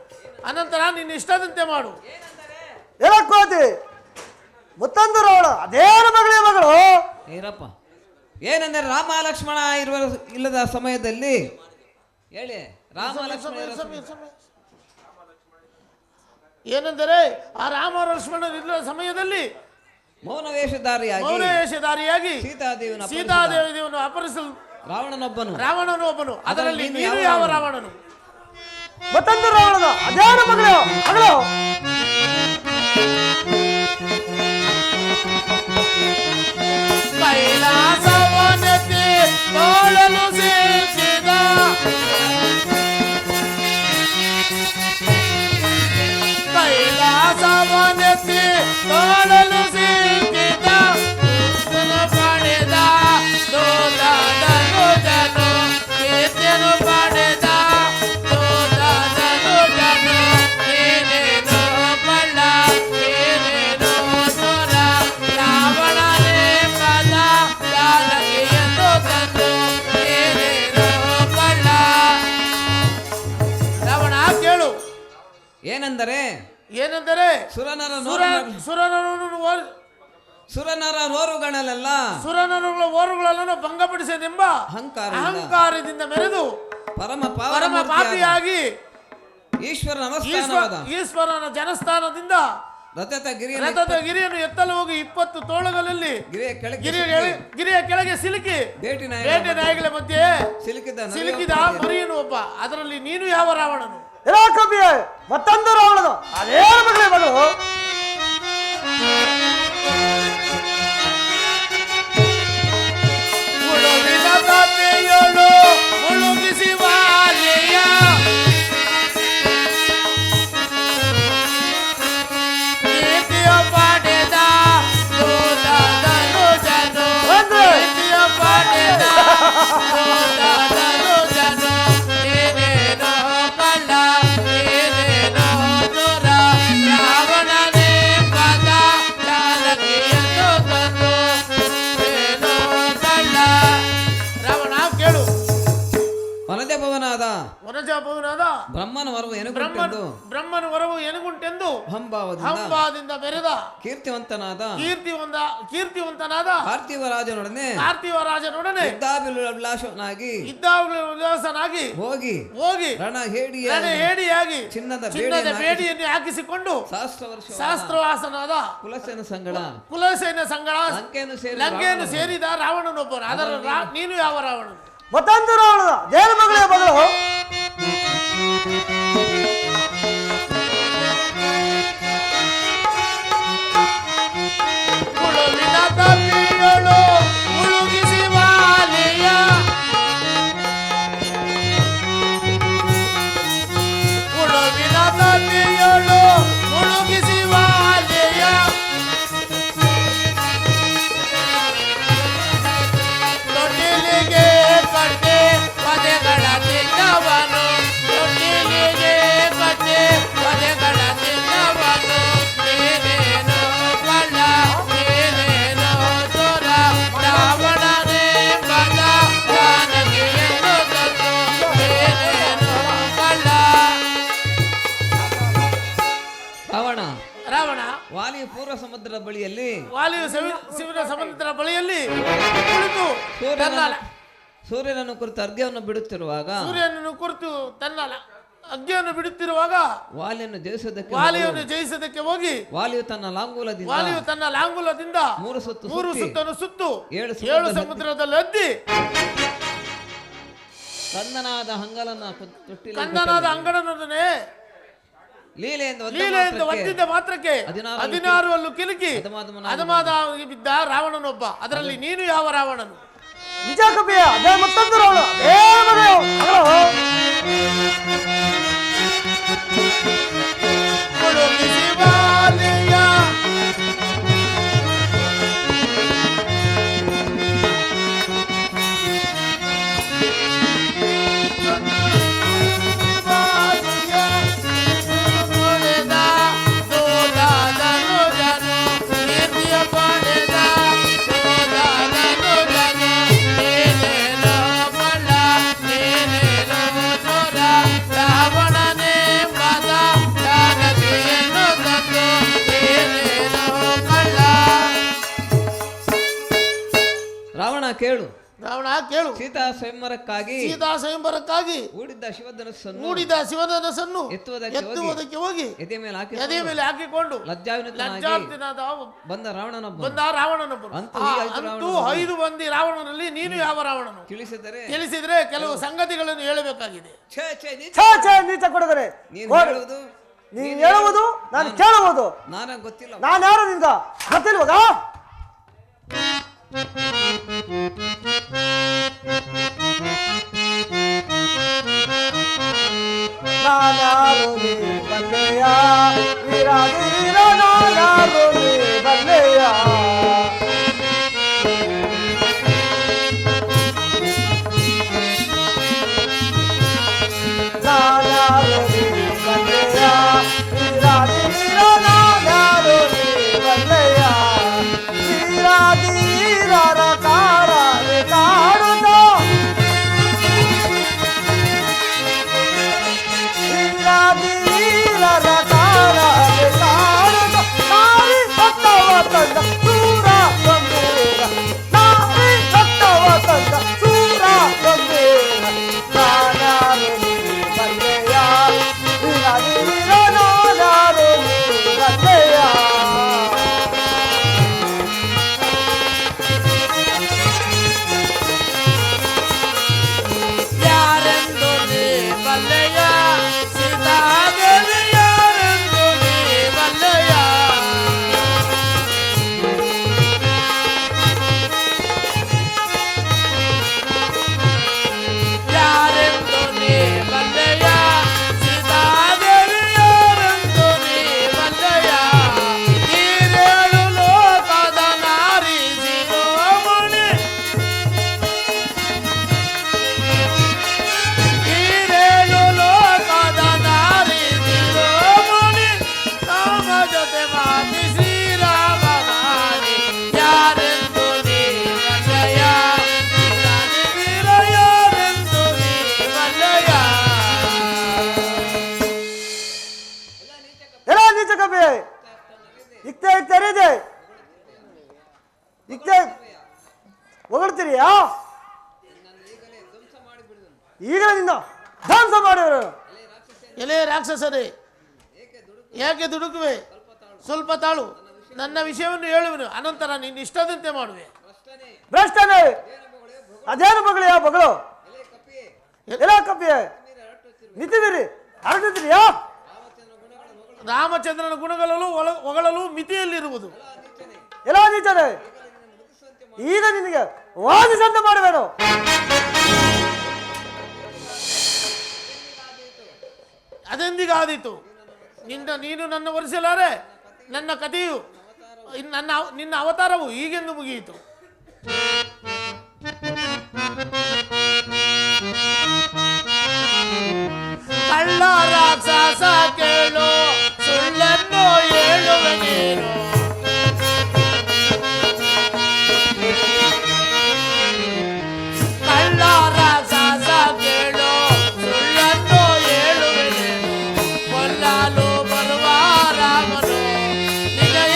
ಅನಂತರ ನಿನ್ನ ಇಷ್ಟದಂತೆ ಮಾಡು. ಹೇಳಕ್ಕೋತಿ ಮುತ್ತಂದು ರಾವಣ ಅದೇನು ಮಗಳೇ ಮಗಳು. ಏನಪ್ಪ ಏನೆಂದರೆ ರಾಮ ಲಕ್ಷ್ಮಣ ಇರುವ ಇಲ್ಲದ ಸಮಯದಲ್ಲಿ ಹೇಳಿ. ರಾಮ ಲಕ್ಷ್ಮಣ ಏನೆಂದರೆ ಆ ರಾಮ ಲಕ್ಷ್ಮಣ ಇಲ್ಲದ ಸಮಯದಲ್ಲಿ ಮೌನ ವೇಷಧಾರಿಯಾಗಿ ಸೀತಾದೇವಿಯನ್ನು ಅಪಹರಿಸಲು ರಾವಣನೊಬ್ಬನು. ಅದರಲ್ಲಿ ನೀನು ಯಾವ ರಾವಣನು? ಮುತ್ತಂದು ರಾವಣದ ಅದೇನು ಮಗಳು ಮಗಳು. ಕೈಲಾಸವನತೆ ತೋಳಲು ಸೇರಿಸಿದ ಕೈಲಾಸವನತೆ ತೋಳಲು ಸೇರಿಸಿದ ಪಡೆದ ದೋದನು ಕೇತನು ಪಡೆದ ದೋದನು ಏನೇನೋ ಬಳ್ಳ ಏನೇನೋ ಸೊರ ರಾವಣನೇ ಪದ ಜಾನಕಿಯನ್ನು ತಂದು ಏನೇನೋ ಬಳ್ಳ. ರಾವಣ ಕೇಳು. ಏನೆಂದರೆ ಸುರನರ ರೋರುಗಳೆಲ್ಲ ಭಂಗಪಡಿಸನೆಂಬ ಅಹಂಕಾರದಿಂದ ಮೆರೆದು ಪರಮ ಪಾಪಿಯಾಗಿ ಈಶ್ವರನ ಜನಸ್ಥಾನದಿಂದ ರಥದ ಗಿರಿಯನ್ನು ಎತ್ತಲು ಹೋಗಿ 20 ತೋಳುಗಳಲ್ಲಿ ಗಿರಿಯ ಕೆಳಗೆ ಸಿಲುಕಿ ಬೇಟೆ ನಾಯಿಗಳ ಮಧ್ಯೆ ಸಿಲುಕಿದ ಮರಿಯನು ಒಬ್ಬ. ಅದರಲ್ಲಿ ನೀನು ಯಾವ ರಾವಣನು? ಮತ್ತೊಂದು ರಾವಣನು ಅದೇನು ಮಗಳೇ ಮಗಳು. ಮುಳುಗಿಸಿ ವಾಲೆಯ ಪಡೆದ ದೋದನು ಜನು ಪಡೆದ ದೋದನು ಜನು ಏನೇನೋ ಕಳ್ಳ ಏನೇನೋ ದೂರ ರಾವಣನೇ ಪದ ಜಾನಕಿಯನ್ನು ತಂದು ಏನೋ ಕಳ್ಳ. ರಾವಣ ಕೇಳು. ವನಜಭವನಾದ ಬ್ರಹ್ಮನ ವರವು ಎನುಗುಂಟೆಂದು ಹಂಬಾದಿಂದ ಬೆರೆದ ಕೀರ್ತಿವಂತನಾದ ಪಾರ್ಥಿವರಾಜನೊಡನೆ ಇದ್ದಾಭಿಲಾಷನಾಗಿ ಹೋಗಿ ರಣಹೇಡಿಯಾಗಿ ಚಿನ್ನದ ಬೇಡಿಯನ್ನು ಹಾಕಿಸಿಕೊಂಡು ಶಾಸ್ತ್ರವಾಸನಾದ ಕುಲಸೇನ ಸಂಗಳ ಲಂಕೆಯನ್ನು ಸೇರಿದ ರಾವಣನೊಬ್ಬನು. ಅದರ ನೀನು ಯಾವ ರಾವಣನು? ಮತ್ತೊಂದು ರಾವಣದ ಅದೇನು ಮಗಳೇ ಮಗಳು. ಮುಳುಗಿಸಿ ವಾಲೆಯ ಉಳುವಿನ ತಪ್ಪಿಯಳು ಮುಳುಗಿಸಿ ವಾಲೆಯ ವಾಲಿಯು ಪೂರ್ವ ಸಮುದ್ರದ ಬಳಿಯಲ್ಲಿ ಶಿವನ ಸಮುದ್ರ ಬಳಿಯಲ್ಲಿ ಕುಳಿತು ಸೂರ್ಯನನ್ನು ಕುರಿತು ಅರ್ಘ್ಯವನ್ನು ಬಿಡುತ್ತಿರುವಾಗ ತನ್ನ ಅಗ್ಗಿಯನ್ನು ಬಿಡುತ್ತಿರುವಾಗ ವಾಲಿಯನ್ನು ಜಯಿಸೋದಕ್ಕೆ ಹೋಗಿ ವಾಲಿಯು ತನ್ನ ಲಾಂಗುಲದಿಂದ ಮೂರು ಸುತ್ತನ್ನು ಸುತ್ತು ಏಳು ಸಮುದ್ರದಲ್ಲಿ ಅದ್ದಿ ಕಂದನಾದ ಅಂಗಡನೊಡನೆ ಲೀಲೆಯಿಂದ ಒದ್ದಿದ್ದ ಮಾತ್ರಕ್ಕೆ 16 ಅಲ್ಲೂ ಕಿಲುಕಿ ಅದಮಾದವಾಗಿ ಬಿದ್ದ ರಾವಣನೊಬ್ಬ. ಅದರಲ್ಲಿ ನೀನು ಯಾವ ರಾವಣನು? ನಿಜ ಕಪಿಯ ಅದೇ ಮತ್ತೊಂದು ರಾವಣ, ಅದೇ ಮದುವೆ. ರಾವಣ ಕೇಳು. ಸೀತಾ ಸ್ವಯಂವರಕ್ಕಾಗಿ ಹೂಡಿದ್ದ ಶಿವಧನಸ್ಸನ್ನು ಎತ್ತುವುದಕ್ಕೆ ಹೋಗಿ ಎದೆ ಮೇಲೆ ಹಾಕಿಕೊಂಡು ಲಜ್ಜಾವಿನತನಾದ ಬಂದ ರಾವಣನೊಬ್ಬ. ಅಂತೂ 5 ಮಂದಿ ರಾವಣನಲ್ಲಿ ನೀನು ಯಾವ ರಾವಣನು? ತಿಳಿಸಿದ್ರೆ ಕೆಲವು ಸಂಗತಿಗಳನ್ನು ಹೇಳಬೇಕಾಗಿದೆ. ನೀಚ ಕೊಡಗರೆ, ನೀನು ಹೇಳುವುದು ನಾನು ಕೇಳುವುದು. ನಾನು ಗೊತ್ತಿಲ್ಲ, ನಾನು ಯಾರು ನಿಂದ ಗೊತ್ತಿಲ್ವಾಗ? ನಾನಾರು ನೀ ಬಲ್ಲೆಯ ವೀರ ನಾನಾರು ನೀ ಬಲ್ಲೆಯ. ನಾನಾರು ನೀ ಬಲ್ಲೆಯ ವೀರ ನಾನಾರು ನೀ ಬಲ್ಲೆಯ. ವೀರಾಧೀರರ ಕಾರನೆ ಕಾಡುತ್ತ ವೀರಾಧೀರರ ಕಾರನೆ ಕಾಡುತ್ತ ನಾರಿ ಸತ್ತವ ತಂದ ಸೂರ ಗಂಭೀರ, ನಾರಿ ಸತ್ತವ ತಂದ ಸೂರ ಗಂಭೀರ. ನಾನಾರು ನೀ ಬಲ್ಲೆಯ ವೀರಾಧೀರ ನಾನಾರು ನೀ ಬಲ್ಲೆಯ. ಹೊಗಳ್ತೀರಿಯಾ? ಈಗಲಿಂದ ಧ್ವಂಸ ಮಾಡಿವರು. ಎಲೆ ರಾಕ್ಷಸರೇ, ಯಾಕೆ ದುಡುಕುವೆ? ಸ್ವಲ್ಪ ತಾಳು, ನನ್ನ ವಿಷಯವನ್ನು ಹೇಳುವೆನು, ಅನಂತರ ನಿನ್ನ ಇಷ್ಟದಂತೆ ಮಾಡುವೆ. ಭ್ರಷ್ಟನೇ, ಅದೇನು ಬಗಳು? ಯಾವ ಬಗಳು? ಎಲ್ಲ ಕಪ್ಪಿಯೇ ನಿಂತಿದ್ದೀರಿ, ಹರಡುತ್ತೀರಿಯಾ? ರಾಮಚಂದ್ರನ ಗುಣಗಳಲ್ಲೂ ಹೊಗಳಲು ಮಿತಿಯಲ್ಲಿರುವುದು. ಎಲ್ಲ ನೀಚನೆ, ಈಗ ನಿನಗೆ ವಾದಿಸಂತೆ ಮಾಡುವೇನು? ಅದೆಂದಿಗಾದೀತು? ನೀನು ನನ್ನ ಒರೆಸಲಾರೆ. ನನ್ನ ಕಥೆಯು ನಿನ್ನ ಅವತಾರವು ಈಗೆಂದು ಮುಗಿಯಿತು. ಕಳ್ಳ ರಾಕ್ಷಸ ಕೇಳು, ಸುಳ್ಳನ್ನು ಹೇಳುವೆ ನೀನು. ಕಳ್ಳ ರಾಕ್ಷಸ ಕೇಳು, ಸುಳ್ಳನ್ನು ಹೇಳುವೆ ನೀನು. ಕೊಲ್ಲಲು ಬರುವ ರಾಮನು ನಿನಯ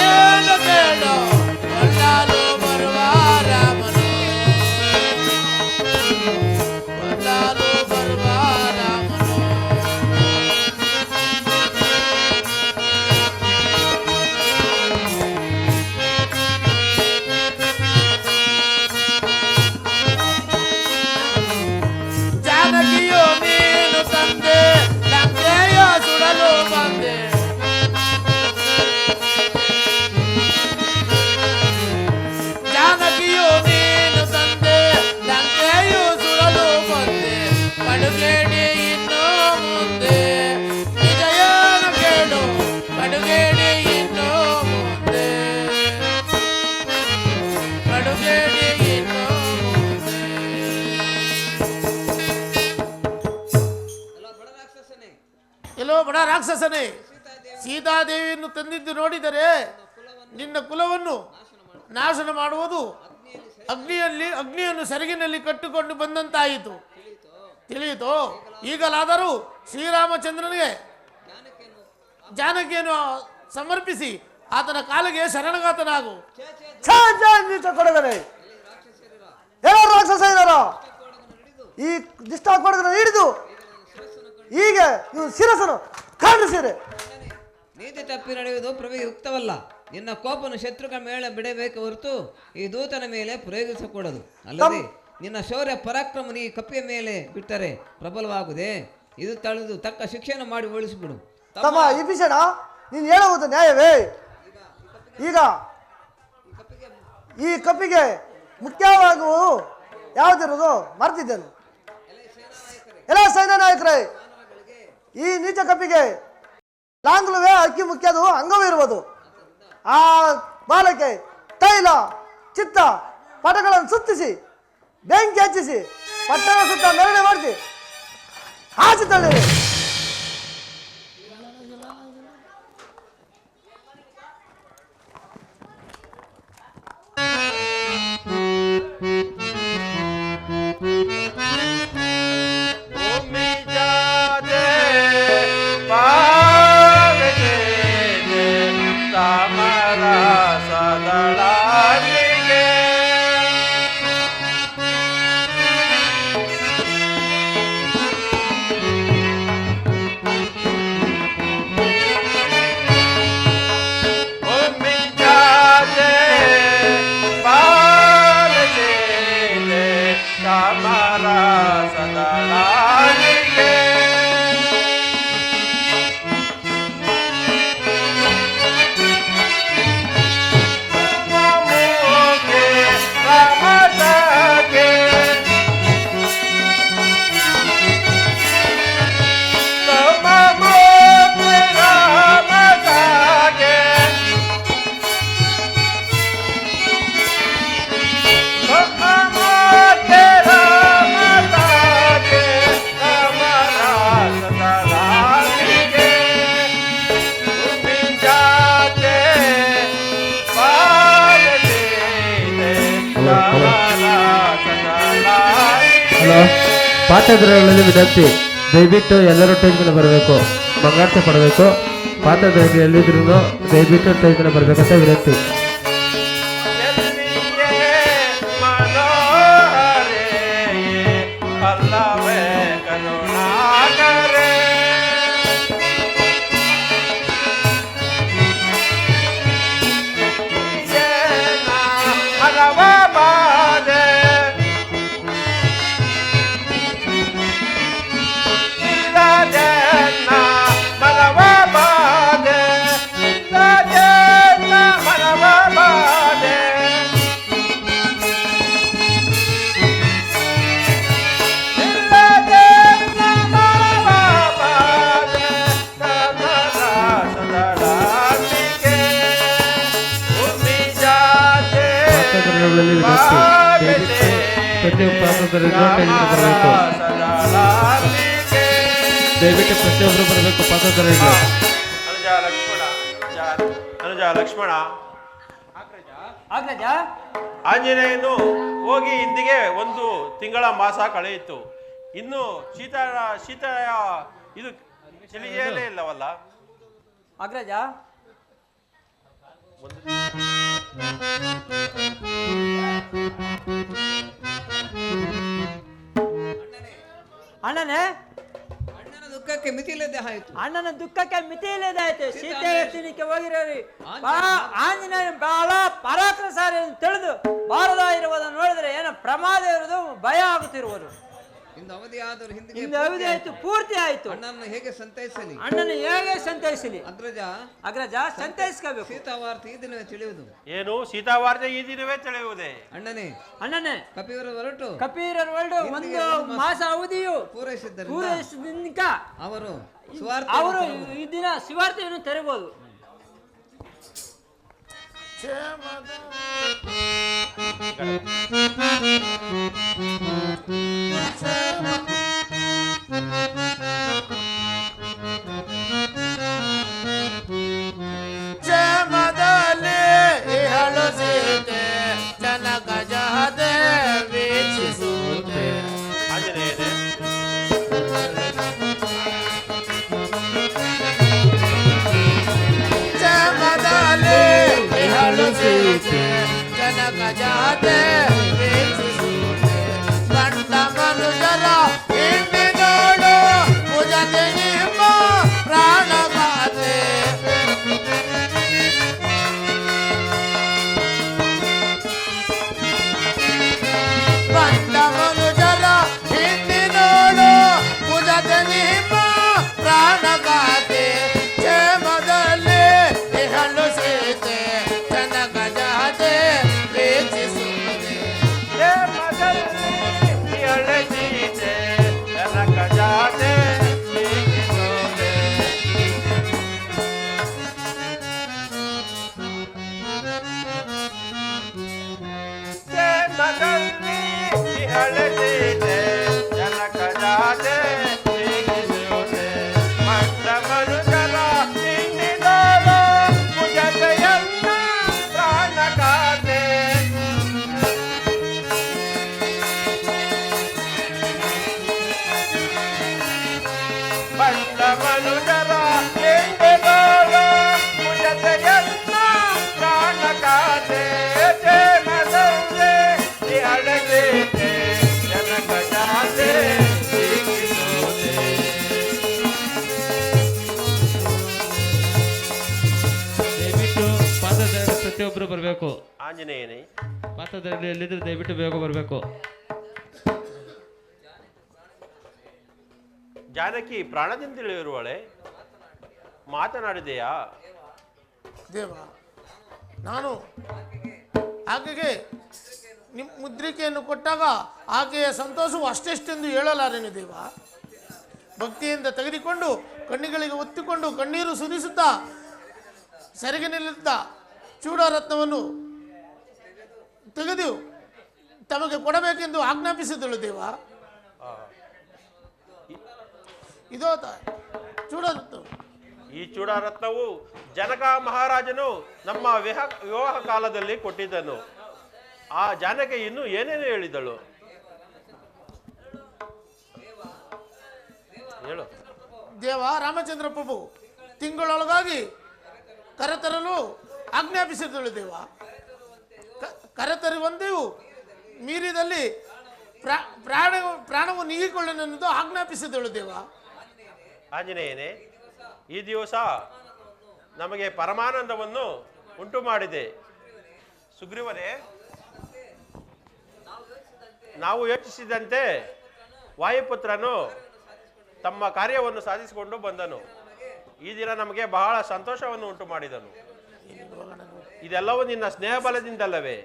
ಬಡ ರಾಕ್ಷಸನೇ, ಸೀತಾದೇವಿಯನ್ನು ತಂದಿದ್ದು ನೋಡಿದರೆ ನಿನ್ನ ಕುಲವನ್ನು ನಾಶನ ಮಾಡುವುದು ಅಗ್ನಿಯನ್ನು ಸೆರಗಿನಲ್ಲಿ ಕಟ್ಟಿಕೊಂಡು ಬಂದಂತಾಯಿತು. ತಿಳಿಯಿತು? ಈಗಲಾದರೂ ಶ್ರೀರಾಮಚಂದ್ರನಿಗೆ ಜಾನಕಿಯನ್ನು ಸಮರ್ಪಿಸಿ ಆತನ ಕಾಲಿಗೆ ಶರಣಗಾತನಾಗು. ನೀಚ ಕೊಡಗನೆ, ಯಾರು ರಾಕ್ಷಸ ಇದ್ದಾರೋ ಈ ದಿಷ್ಟ ಕೊಡಗನ ಹಿಡಿದು ಈಗ ಇವು ಶಿರಸನು ಖಂಡಿಸಿರೆ. ನೀತಿ ತಪ್ಪಿ ನಡೆಯುವುದು ಪ್ರಭೆಗೆ ಯುಕ್ತವಲ್ಲ. ನಿನ್ನ ಕೋಪನು ಶತ್ರುಗಳ ಮೇಲೆ ಬಿಡಬೇಕು ಹೊರತು ಈ ದೂತನ ಮೇಲೆ ಪ್ರಯೋಗಿಸಕೂಡದು. ಅಲ್ಲದೆ ನಿನ್ನ ಶೌರ್ಯ ಪರಾಕ್ರಮ ಈ ಕಪ್ಪಿಯ ಮೇಲೆ ಬಿಟ್ಟರೆ ಪ್ರಬಲವಾಗುವುದೇ? ಇದು ತಳೆದು ತಕ್ಕ ಶಿಕ್ಷೆಯನ್ನು ಮಾಡಿ ಓಡಿಸಿಬಿಡು. ತಮ್ಮ ಈ ವಿಷಯನ ನೀನು ಹೇಳುವುದು ನ್ಯಾಯವೇ? ಈಗ ಈ ಕಪ್ಪಿಗೆ ಮುಖ್ಯವಾಗುವ ಯಾವುದಿರೋದು ಮರ್ತಿದ್ದೇನೆ. ಎಲ್ಲ ಸೈನ್ಯ ನಾಯಕರೇ, ಈ ನೀಚ ಕಪ್ಪಿಗೆ ಲಾಂಗ್ಲುವೆ ಅಕ್ಕಿ ಮುಖ್ಯದು ಅಂಗವಿರುವುದು. ಆ ಬಾಲಕ್ಕೆ ತೈಲ ಚಿತ್ತ ಪಟಗಳನ್ನು ಸುತ್ತಿಸಿ ಬೆಂಕಿ ಹಚ್ಚಿಸಿ ಪಟ್ಟಣ ಸುತ್ತ ಮೆರವಣಿಗೆ ಮಾಡಿಸಿ ಆಚೆ ತಳ್ಳಿರಿ. ಪಾತ್ರಗಳಲ್ಲಿ ವಿನಂತಿ, ದಯವಿಟ್ಟು ಎಲ್ಲರೂ ಟೈಮ್ ಮೇಲೆ ಬರಬೇಕು, ಮಂಗಾರ್ಥ ಪಡಬೇಕು. ಪಾತ್ರದಲ್ಲಿ ಎಲ್ಲಿದ್ರು ದಯವಿಟ್ಟು ಟೈಮ್ ಮೇಲೆ ಬರಬೇಕಂತ ವಿನಂತಿ. ದಯವಿಟ್ಟು ಪ್ರತಿಯೊಬ್ಬರು ಬರಬೇಕು. ಪಾತ್ರಧಾರಿಗಳು ಅನುಜ ಲಕ್ಷ್ಮಣ, ಆಂಜನೇಯನು ಹೋಗಿ ಇಂದಿಗೆ 1 ತಿಂಗಳ ಮಾಸ ಕಳೆಯಿತು. ಇನ್ನು ಶೀತಯ ಇದು ಚಳಿಯೇ ಇಲ್ಲವಲ್ಲ ಅಗ್ರಜ? ಅಣ್ಣನೇ, ಅಣ್ಣನ ದುಃಖಕ್ಕೆ ಮಿತಿ ಇಲ್ಲದೆ ಆಯಿತು. ಅಣ್ಣನ ದುಃಖಕ್ಕೆ ಮಿತಿ ಇಲ್ಲದೆ ಆಯ್ತು. ಸೀತೆ ಎತ್ತಿನಿಕ್ಕೆ ಹೋಗಿರೋರಿ ಆಂಜನೇಯ ಬಹಳ ಪರಾಕ್ರಮಶಾಲಿ ತಿಳಿದು ಬಾರದ ಇರುವುದನ್ನು ನೋಡಿದ್ರೆ ಏನೋ ಪ್ರಮಾದ ಇರುವುದು, ಭಯ ಆಗುತ್ತಿರುವುದು. ಇಂದು ಅವಧಿಯಾದರೂ ಹಿಂದೆ ಅವಧಿ ಆಯ್ತು, ಪೂರ್ತಿ ಆಯ್ತು. ಅಣ್ಣನ ಹೇಗೆ ಸಂತೈಸಲಿ? ಅಣ್ಣನ ಹೇಗೆ ಸಂತೈಸಲಿ? ಅಗ್ರಜ ಸಂತೈಸ್ಕೋಬೇಕು. ಸೀತಾವಾರ್ತೆ ಈ ದಿನವೇ ತಿಳಿಯುವುದು. ಏನು ಸೀತಾವಾರ್ತೆ ಈ ದಿನವೇ ತಿಳಿಯುವುದೇ? ಅಣ್ಣನೇ ಕಪಿವರ ಹೊರಟು ಒಂದು ಮಾಸ ಅವಧಿಯು ಪೂರೈಸಿದ್ದ ಅವರು ಈ ದಿನ ಶಿವಾರ್ತೆಯನ್ನು ತೆರಬಹುದು. ಗಜಾತೆ ವೀಕ್ಷಿಸುವುದೇ ಕಂಡ ಮನುಜರ ಹಿಂಡಿ ನೋಡು ಭುಜತೆ ನಿಮ್ಮ ಪ್ರಾಣಗಾತೆ ಕಂಡ ಮನುಜರ ಹಿಂಡಿ ನೋಡು ಭುಜತೆ ನಿಮ್ಮ ಪ್ರಾಣಗಾತೆ ಕ್ಷೇಮದಲ್ಲಿ ಇಹಲು ಸೀತೆ ಜನಕ ಜಾತೆ ವೀಕ್ಷಿಸುವುದೇ ಅಳದೀತೆ ಜನಕ ಜಾತೆ ವೀಕ್ಷಿಸುವುದೇ. ಕ್ಷೇಮದಲ್ಲಿ ಅಳದೀತೆ ಜನಕ ಜಾತೆ ವೀಕ್ಷಿಸುವುದೇ. ಮಂದ ಮನುಜರ ಹಿಂಡಿನೋಡು ಭುಜತೆಯನ್ನ ಪ್ರಾಣಗಾತೆ. ಬಂದ ಮನುಜರ ಹಿಂಡಿನೋಡು ಭುಜತೆಯನ್ನ ಪ್ರಾಣಗಾತೆ. ಕ್ಷೇಮದಲ್ಲಿ ಅಳದೀತೆ ಜನಕ ಜಾತೆ ವೀಕ್ಷಿಸುವುದೇ. ದಯವಿಟ್ಟು ಪಾತ್ರಧಾರಿ ಪ್ರತಿಯೊಬ್ಬರು ಬರಬೇಕು. ಆಂಜನೇಯನೇ, ಪಾತ್ರಧಾರಿ ಎಲ್ಲಿದ್ರೆ ದಯವಿಟ್ಟು ಬೇಗ ಬರಬೇಕು. ಜಾನಕಿ ಪ್ರಾಣದಿಂದಿರುವಳೆ ಮಾತನಾಡಿದೆಯಾ? ದೇವ, ನಾನು ಆಕೆಗೆ ನಿಮ್ಮ ಮುದ್ರಿಕೆಯನ್ನು ಕೊಟ್ಟಾಗ ಆಕೆಯ ಸಂತೋಷವು ಅಷ್ಟೆಷ್ಟೆಂದು ಹೇಳಲಾರೆನು ದೇವ. ಭಕ್ತಿಯಿಂದ ತೆಗೆದುಕೊಂಡು ಕಣ್ಣಿಗಳಿಗೆ ಒತ್ತಿಕೊಂಡು ಕಣ್ಣೀರು ಸುರಿಸುತ್ತಾ ಸರಿಗೆ ನಿಲ್ಲುತ್ತಾ ಚೂಡರತ್ನವನ್ನು ತೆಗೆದು ತಮಗೆ ಕೊಡಬೇಕೆಂದು ಆಜ್ಞಾಪಿಸಿದಳು ದೇವ. ಇದೋ ಚೂಡರತ್ನ. ಈ ಚೂಡಾರತ್ನವು ಜನಕ ಮಹಾರಾಜನು ನಮ್ಮ ವಿವಾಹ ಕಾಲದಲ್ಲಿ ಕೊಟ್ಟಿದ್ದನು. ಆ ಜಾನಕಿ ಇನ್ನು ಏನೇನು ಹೇಳಿದಳು ಹೇಳು. ದೇವ ರಾಮಚಂದ್ರ ಪ್ರಭು ತಿಂಗಳೊಳಗಾಗಿ ಕರೆತರಲು ಆಜ್ಞಾಪಿಸಿದಳು ದೇವ. ಕರೆತರುವಂತೆಯೂ ಮೀರಿದಲ್ಲಿ ಪ್ರಾಣವು ನೀಗಿಕೊಳ್ಳನೆಂದು ಆಜ್ಞಾಪಿಸಿದಳು ದೇವ. ಆಂಜನೇಯನೇ, ಈ ದಿವಸ ನಮಗೆ ಪರಮಾನಂದವನ್ನು ಉಂಟು ಮಾಡಿದೆ. ಸುಗ್ರೀವನೇ, ನಾವು ಯೋಚಿಸಿದಂತೆ ವಾಯುಪುತ್ರನು ತಮ್ಮ ಕಾರ್ಯವನ್ನು ಸಾಧಿಸಿಕೊಂಡು ಬಂದನು. ಈ ದಿನ ನಮಗೆ ಬಹಳ ಸಂತೋಷವನ್ನು ಉಂಟು ಮಾಡಿದನು. ಇದೆಲ್ಲವೂ ನಿನ್ನ ಸ್ನೇಹ ಬಲದಿಂದಲ್ಲವೇ?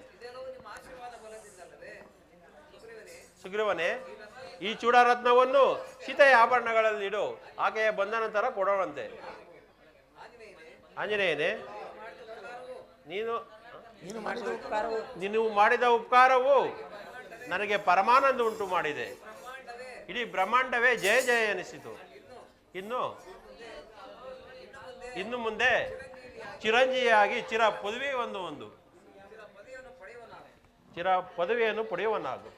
ಸುಗ್ರೀವನೇ, ಈ ಚೂಡಾರತ್ನವನ್ನು ಸೀತೆಯ ಆಭರಣಗಳಲ್ಲಿಡು, ಆಕೆಯ ಬಂದ ನಂತರ ಕೊಡೋಣಂತೆ. ಆಂಜನೇಯನೇ, ನೀನು ಮಾಡಿದ ಉಪಕಾರವು ನನಗೆ ಪರಮಾನಂದ ಉಂಟು ಮಾಡಿದೆ. ಇಡೀ ಬ್ರಹ್ಮಾಂಡವೇ ಜಯ ಜಯ ಎನಿಸಿತು. ಇನ್ನು ಮುಂದೆ ಚಿರಂಜೀವಿಯಾಗಿ ಚಿರ ಪದವಿಯನ್ನು ಪಡೆಯುವನಾಗು.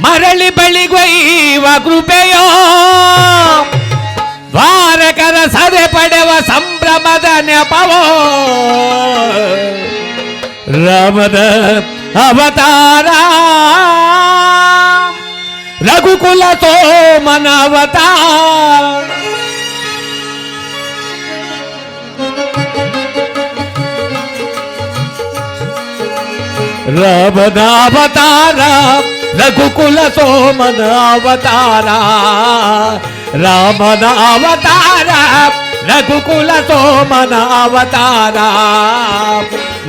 ಮರಳಿ ಬಳಿಗೊಯ್ಯುವ ಕೃಪೆಯೋ ದ್ವಾರಕರ ಸದೆ ಪಡೆವ ಸಂಭ್ರಮದ ನೆಪವೋ ರಾಮದ ಅವತಾರ ರಘುಕುಲ ಸೋಮನ ಅವತಾರ ರಾಮನ ಅವತಾರ ರಘುಕುಲ ಸೋಮನ ಅವತಾರ ರಾಮನ ಅವತಾರ ರಘುಕುಲ ಸೋಮನ ಅವತಾರ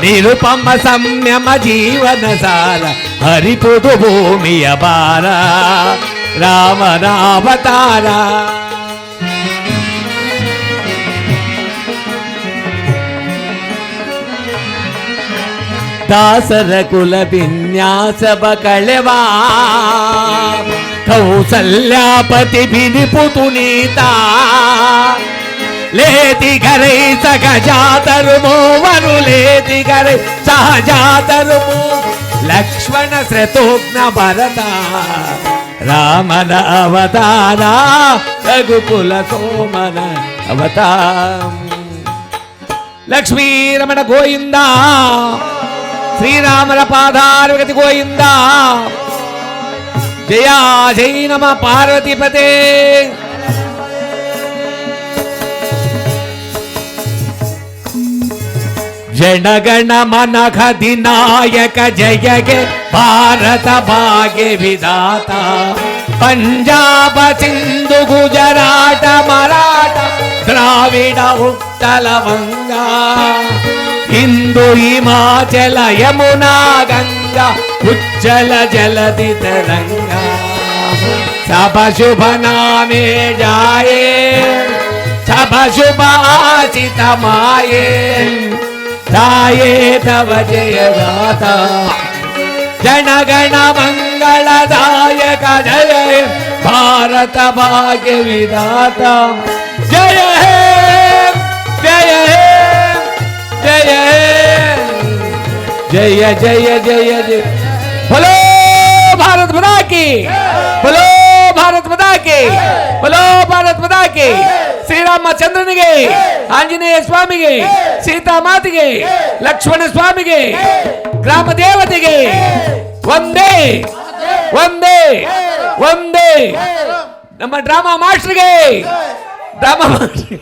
ನಿರುಪಮ ಸಂಯಮ ಜೀವನ ಸಾರ ಹರಿಪುದು ಭೂಮಿಯ ಭಾರ ರಾಮನ ಅವತಾರ ದಾಸರ ಕುಲ ವಿನ್ಯಾಸ ಕಳೆವಾ ಕೌಸಲ್ಯಾಪತಿ ಬಿನಿಪುತು ನೀತಾ लेती करे सहजातर मोवरु लेती करे सहजातर मो लक्ष्मण श्रतोघ्न भरता रामन अवतारा रघुकुल सोमन अवतार ಲಕ್ಷ್ಮೀ ರಮಣ ಗೋವಿಂದ, ಶ್ರೀರಾಮರ ಪಾದಾರಗತಿ ಗೋವಿಂದ. ಜಯ ಜೈ ನಮ ಪಾರ್ವತಿಪತೆ. ಜನಗಣ ಮನ ಅಧಿನಾಯಕ ಜಯಗೆ ಭಾರತ ಭಾಗ್ಯ ವಿಧಾತ. ಪಂಜಾಬ ಸಿಂಧು ಗುಜರಾಟ ಮರಾಠ ದ್ರಾವಿಡ ಉತ್ತಲ ವಂಗ. ಹಿಂದೂ ಹಿಮಾಚಲ ಯಮುನಾ ಗಂಗಾ ಉಜ್ಜಲ ಜಲಧಿ ತರಂಗ. ಸಭ ಶುಭ ನಾಮೇ ಜಾಯೇ ಸಭ ಶುಭ ಆಸಿತ ಮಾಯೇ. ದಾಯೇ ತವ ಜಯ ಗಾತ ಜನಗಣ ಮಂಗಳದಾಯಕ ಜಯ ಹೇ ಭಾರತ ಭಾಗ್ಯ ವಿಧಾತ. ಜಯ ಹೇ ಜಯ ಹೇ ಜಯ ಹೇ ಜಯ ಜಯ ಜಯ ಜಯ. बोलो भारत माता की, बोलो भारत माता की, बोलो भारत माता की. ಶ್ರೀರಾಮಚಂದ್ರನಿಗೆ, ಆಂಜನೇಯ ಸ್ವಾಮಿಗೆ, ಸೀತಾ ಮಾತೆಗೆ, ಲಕ್ಷ್ಮಣ ಸ್ವಾಮಿಗೆ, ಗ್ರಾಮ ದೇವತೆಗೆ ಒಂದೇ ಒಂದೇ ಒಂದೇ. ನಮ್ಮ ಡ್ರಾಮಾ ಮಾಸ್ಟರ್ಗೆ, ಡ್ರಾಮಾ ಮಾಸ್ಟರ್